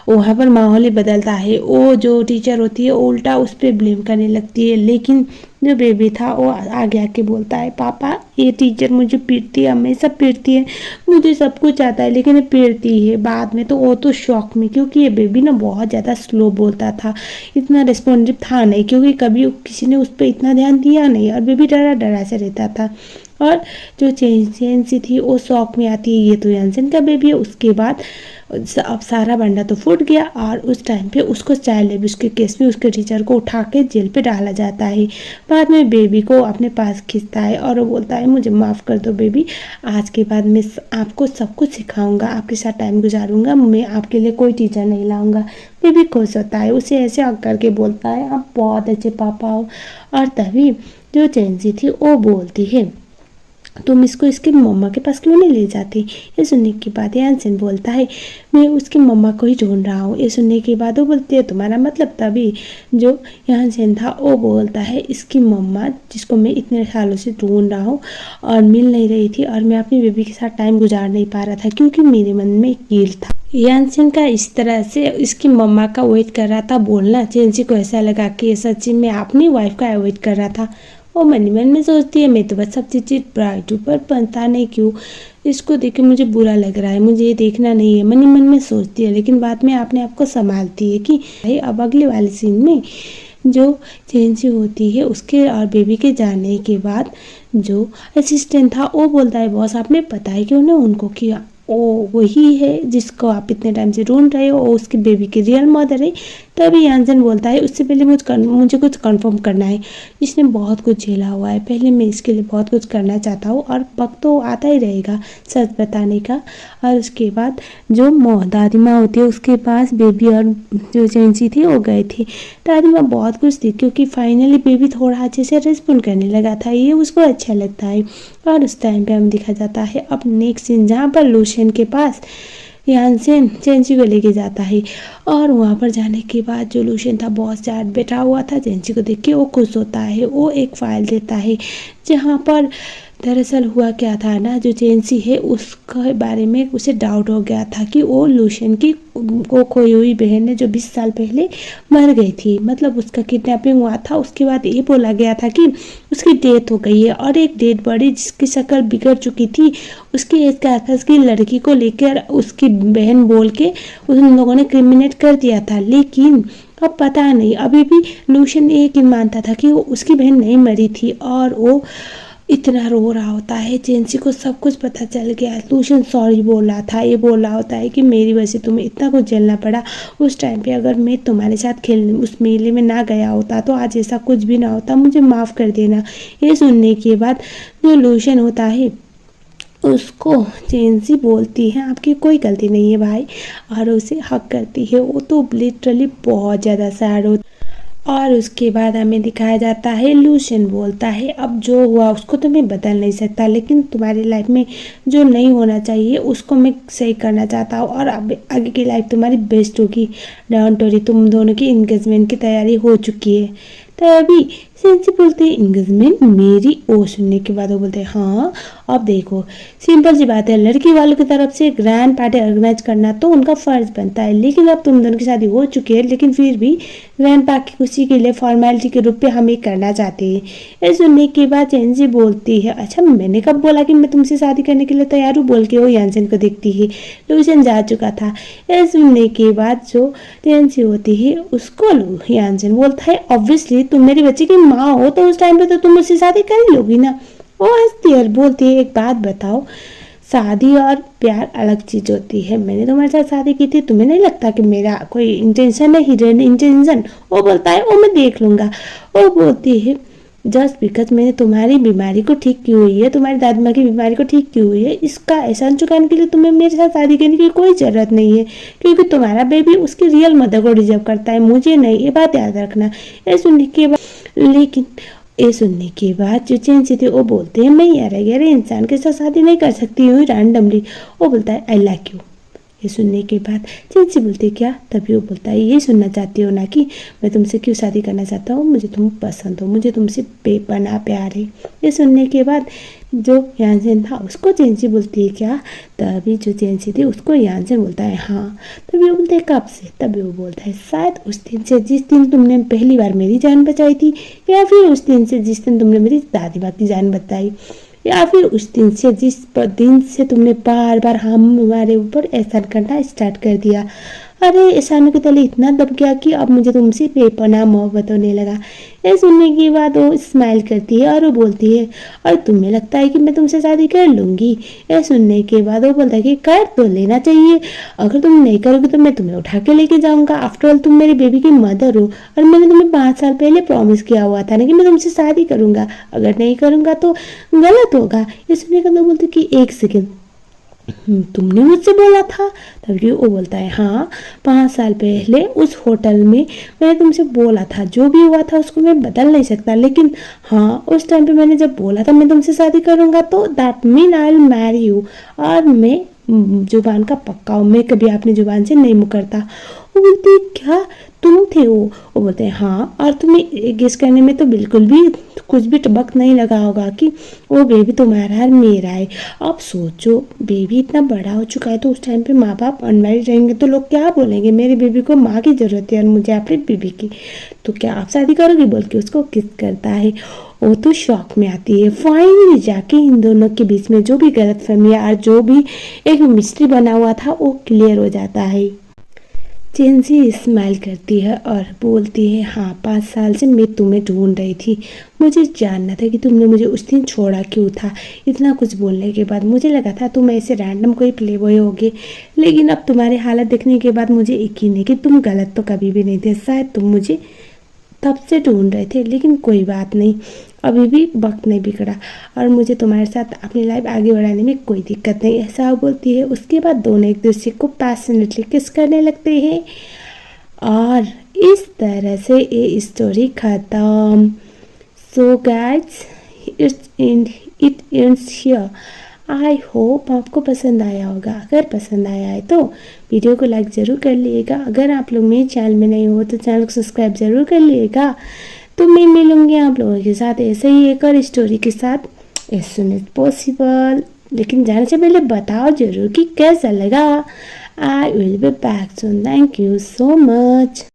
वहाँ पर माहौल ही बदलता है। वो जो टीचर होती है उल्टा उस पर ब्लेम करने लगती है, लेकिन जो बेबी था वो आगे आके बोलता है पापा ये टीचर मुझे पीटती है, हमेशा पीटती है, मुझे सब कुछ आता है लेकिन ये पीटती है। बाद में तो वो तो शॉक में, क्योंकि ये बेबी ना बहुत ज़्यादा स्लो बोलता था, इतना रिस्पॉन्सिव था नहीं, क्योंकि कभी किसी ने उस पर इतना ध्यान दिया नहीं और बेबी डरा डरा से रहता था। और जो चेंसी थी वो शौक में आती है ये तो यानसेन का बेबी है। उसके बाद अब सारा बंडा तो फूट गया और उस टाइम पे उसको चाइल्ड अब्यूज के केस में उसके टीचर को उठा के जेल पे डाला जाता है। बाद में बेबी को अपने पास खींचता है और वो बोलता है मुझे माफ़ कर दो बेबी, आज के बाद मैं आपको सब कुछ सिखाऊंगा, आपके साथ टाइम गुजारूंगा, मैं आपके लिए कोई टीचर नहीं लाऊंगा। बेबी खुश होता है, उसे ऐसे हक करके बोलता है आप बहुत अच्छे पापा हो। और तभी जो चेंसी थी वो बोलती है तुम इसको इसकी मम्मा के पास क्यों नहीं ले जाती। ये सुनने के बाद यानसेन बोलता है मैं उसकी मम्मा को ही ढूंढ रहा हूँ। ये सुनने के बाद वो बोलती है तुम्हारा मतलब। तभी जो यानसेन था वो बोलता है इसकी मम्मा जिसको मैं इतने सालों से ढूंढ रहा हूँ और मिल नहीं रही थी, और मैं अपनी बेबी के साथ टाइम गुजार नहीं पा रहा था क्योंकि मेरे मन में एक कील था। यानसेन का इस तरह से इसकी मम्मा का वेट कर रहा था बोलना चेंसी को ऐसा लगा कि ये सच्ची में अपनी वाइफ का अवॉइड कर रहा था। वो मन ही मन में सोचती है मैं तो बस सब चीज़ ब्राइट ऊपर पता नहीं क्यों इसको देख के मुझे बुरा लग रहा है, मुझे ये देखना नहीं है, मन ही मन में सोचती है। लेकिन बाद में अपने आप को संभालती है कि भाई अब अगले वाले सीन में जो चेंसी होती है उसके और बेबी के जाने के बाद जो असिस्टेंट था वो बोलता है बॉस आपने पता है क्यों ना उनको कि वो वही है जिसको आप इतने टाइम से ढूंढ रहे हो, वो उसकी बेबी की रियल मदर है। तभी यानसेन बोलता है उससे पहले मुझे कुछ कंफर्म करना है, इसने बहुत कुछ झेला हुआ है, पहले मैं इसके लिए बहुत कुछ करना चाहता हूँ और वक्त तो आता ही रहेगा सच बताने का। और उसके बाद जो दादी माँ होती है उसके पास बेबी और जो चेंसी थी वो गए थे। दादी माँ बहुत खुश थी क्योंकि फाइनली बेबी थोड़ा अच्छे से रिस्पॉन्ड करने लगा था, ये उसको अच्छा लगता है। और उस टाइम पे हमें दिखा जाता है अब नेक्स्ट सीन जहाँ पर लूशियन के पास यानसेन चेंसी को लेके जाता है। और वहाँ पर जाने के बाद जो लूशियन था बहुत सैड बैठा हुआ था, चेंसी को देख के वो खुश होता है। वो एक फाइल देता है जहाँ पर दरअसल हुआ क्या था ना, जो चेंसी है उसके बारे में उसे डाउट हो गया था कि वो लूशियन की को खोई हुई बहन है जो 20 साल पहले मर गई थी। मतलब उसका किडनैपिंग हुआ था। उसके बाद ये बोला गया था कि उसकी डेथ हो गई है और एक डेड बॉडी जिसकी शक्ल बिगड़ चुकी थी उसकी एज के आसपास की लड़की को लेकर उसकी बहन बोल के उन लोगों ने क्रिमिनेट कर दिया था। लेकिन अब पता नहीं, अभी भी लूशियन एक ही मानता था कि वो उसकी बहन नहीं मरी थी और वो इतना रो रहा होता है। चेंसी को सब कुछ पता चल गया। लूशियन सॉरी बोल रहा था, ये बोल रहा होता है कि मेरी वजह से तुम्हें इतना कुछ झेलना पड़ा। उस टाइम पे अगर मैं तुम्हारे साथ खेलने उस मेले में ना गया होता तो आज ऐसा कुछ भी ना होता, मुझे माफ़ कर देना। ये सुनने के बाद जो लूशियन होता है उसको चेंसी बोलती है आपकी कोई गलती नहीं है भाई, और उसे हक करती है। वो तो लिटरली बहुत ज़्यादा सैड होती। और उसके बाद हमें दिखाया जाता है लूशियन बोलता है अब जो हुआ उसको तो मैं बदल नहीं सकता, लेकिन तुम्हारी लाइफ में जो नहीं होना चाहिए उसको मैं सही करना चाहता हूँ और अब आगे की लाइफ तुम्हारी बेस्ट होगी। डोंट वरी, तुम दोनों की इंगेजमेंट की तैयारी हो चुकी है। तभी चेंसी बोलते हैं इंगेजमेंट मेरी? ओ सुनने के बाद वो बोलते हैं हाँ। अब देखो सिंपल सी बात है, लड़की वालों की तरफ से ग्रैंड पार्टी ऑर्गेनाइज करना तो उनका फर्ज बनता है, लेकिन अब तुम दोनों की शादी हो चुकी है लेकिन फिर भी ग्रैंड पा की खुशी के लिए फॉर्मेलिटी के रूप में हम ये करना चाहते हैं। ये सुनने के बाद चेंसी बोलती है अच्छा मैंने कब बोला कि मैं तुमसे शादी करने के लिए तैयार हूँ, बोल के वो यानसेन को देखती है। लूशियन जा चुका था। ये सुनने के बाद जो चेंसी होती है उसको यानसेन बोलता है ऑब्वियसली तुम मेरी बच्चे की माँ हो तो उस टाइम पे तो तुम मुझसे शादी कर ही लोगी ना। वो हंसती है, बोलती है एक बात बताओ, शादी और प्यार अलग चीज़ होती है। मैंने तुम्हारे साथ शादी की थी, तुम्हें नहीं लगता कि मेरा कोई इंटेंशन है, हिडन इंटेंशन? वो बोलता है वो मैं देख लूँगा। वो बोलती है जस्ट बिकॉज मैंने तुम्हारी बीमारी को ठीक की हुई है, तुम्हारी दादी माँ की बीमारी को ठीक की हुई है, इसका एहसान चुकाने के लिए तुम्हें मेरे साथ शादी करने की कोई ज़रूरत नहीं है, क्योंकि तुम्हारा बेबी उसकी रियल मदर को डिजर्व करता है, मुझे नहीं। ये बात याद रखना। ये सुनने के बाद लेकिन ये सुनने के बाद जो चेंसी थे वो बोलते हैं मैं यार इंसान के साथ शादी नहीं कर सकती हूँ रैंडमली। वो बोलता है आई लाइक यू। ये सुनने के बाद चेंसी बोलती है क्या? तभी वो बोलता है ये सुनना चाहती हो ना कि मैं तुमसे क्यों शादी करना चाहता हूँ, मुझे तुम पसंद हो, मुझे तुमसे बेपनाह प्यार है। ये सुनने के बाद जो यानसेन था उसको चेंसी बोलती है क्या? तभी जो चेंसी थी उसको यानसेन बोलता है हाँ। तभी वो बोलते हैं कब से? तभी वो बोलता है शायद उस दिन से जिस दिन तुमने पहली बार मेरी जान बचाई थी, या फिर उस दिन से जिस दिन तुमने मेरी दादी माँ की जान बचाई, या फिर उस दिन से जिस दिन से तुमने बार बार हमारे ऊपर एहसान करना स्टार्ट कर दिया। अरे एहसानों के तले इतना दब गया कि अब मुझे तुमसे बेपनाह मोहब्बत होने लगा। ये सुनने के बाद वो स्माइल करती है और वो बोलती है और तुम्हें लगता है कि मैं तुमसे शादी कर लूँगी? ये सुनने के बाद वो बोलता है कि कर तो लेना चाहिए, अगर तुम नहीं करोगे तो मैं तुम्हें उठा के लेके जाऊँगा। आफ्टरऑल तुम मेरे बेबी की मदर हो और मैंने तुम्हें 5 साल पहले प्रॉमिस किया हुआ था ना कि मैं तुमसे शादी करूँगा, अगर नहीं करूँगा तो गलत होगा। ये सुनने के बाद बोलते कि एक सेकेंड, तुमने मुझसे बोला था? तभी वो बोलता है हाँ 5 साल पहले उस होटल में मैंने तुमसे बोला था, जो भी हुआ था उसको मैं बदल नहीं सकता, लेकिन हाँ उस टाइम पे मैंने जब बोला था मैं तुमसे शादी करूँगा तो that mean I will marry you, और मैं जुबान का पक्का हूँ, मैं कभी अपनी जुबान से नहीं मुकरता। वो बोलती क्या तुम थे? वो बोलते हैं हाँ, और तुम्हें गेस करने में तो बिल्कुल भी कुछ भी वक्त नहीं लगा होगा कि वो बेबी तुम्हारा और मेरा है। अब सोचो बेबी इतना बड़ा हो चुका है तो उस टाइम पे माँ बाप अनमैरिड रहेंगे तो लोग क्या बोलेंगे, मेरे बेबी को माँ की ज़रूरत है और मुझे अपनी बेबी की, तो क्या आप शादी करोगे? बोल के उसको किस करता है। वो तो शॉक में आती है। फाइनली जाके इन दोनों के बीच में जो भी गलतफहमी और जो भी एक मिस्ट्री बना हुआ था वो क्लियर हो जाता है। चेंसी स्माइल करती है और बोलती है हाँ 5 साल से मैं तुम्हें ढूंढ रही थी, मुझे जानना था कि तुमने मुझे उस दिन छोड़ा क्यों था। इतना कुछ बोलने के बाद मुझे लगा था तुम ऐसे रैंडम कोई प्ले बॉय होगे, लेकिन अब तुम्हारे हालत देखने के बाद मुझे यकीन है कि तुम गलत तो कभी भी नहीं थे, शायद तुम मुझे तब से ढूंढ रहे थे, लेकिन कोई बात नहीं, अभी भी वक्त नहीं बिगड़ा और मुझे तुम्हारे साथ अपनी लाइफ आगे बढ़ाने में कोई दिक्कत नहीं, ऐसा बोलती है। उसके बाद दोनों एक दूसरे को पैशनेटली किस करने लगते हैं और इस तरह से ये स्टोरी खत्म। So guys it ends here. I hope आपको पसंद आया होगा। अगर पसंद आया है तो वीडियो को लाइक ज़रूर कर लीजिएगा। अगर आप लोग मेरे चैनल में नहीं हो तो चैनल को सब्सक्राइब ज़रूर कर लीजिएगा। तो मैं मिलूँगी आप लोगों के साथ ऐसे ही एक और स्टोरी के साथ। As soon as possible. लेकिन जाने से पहले बताओ जरूर कि कैसा लगा। I will be back soon. Thank you so much.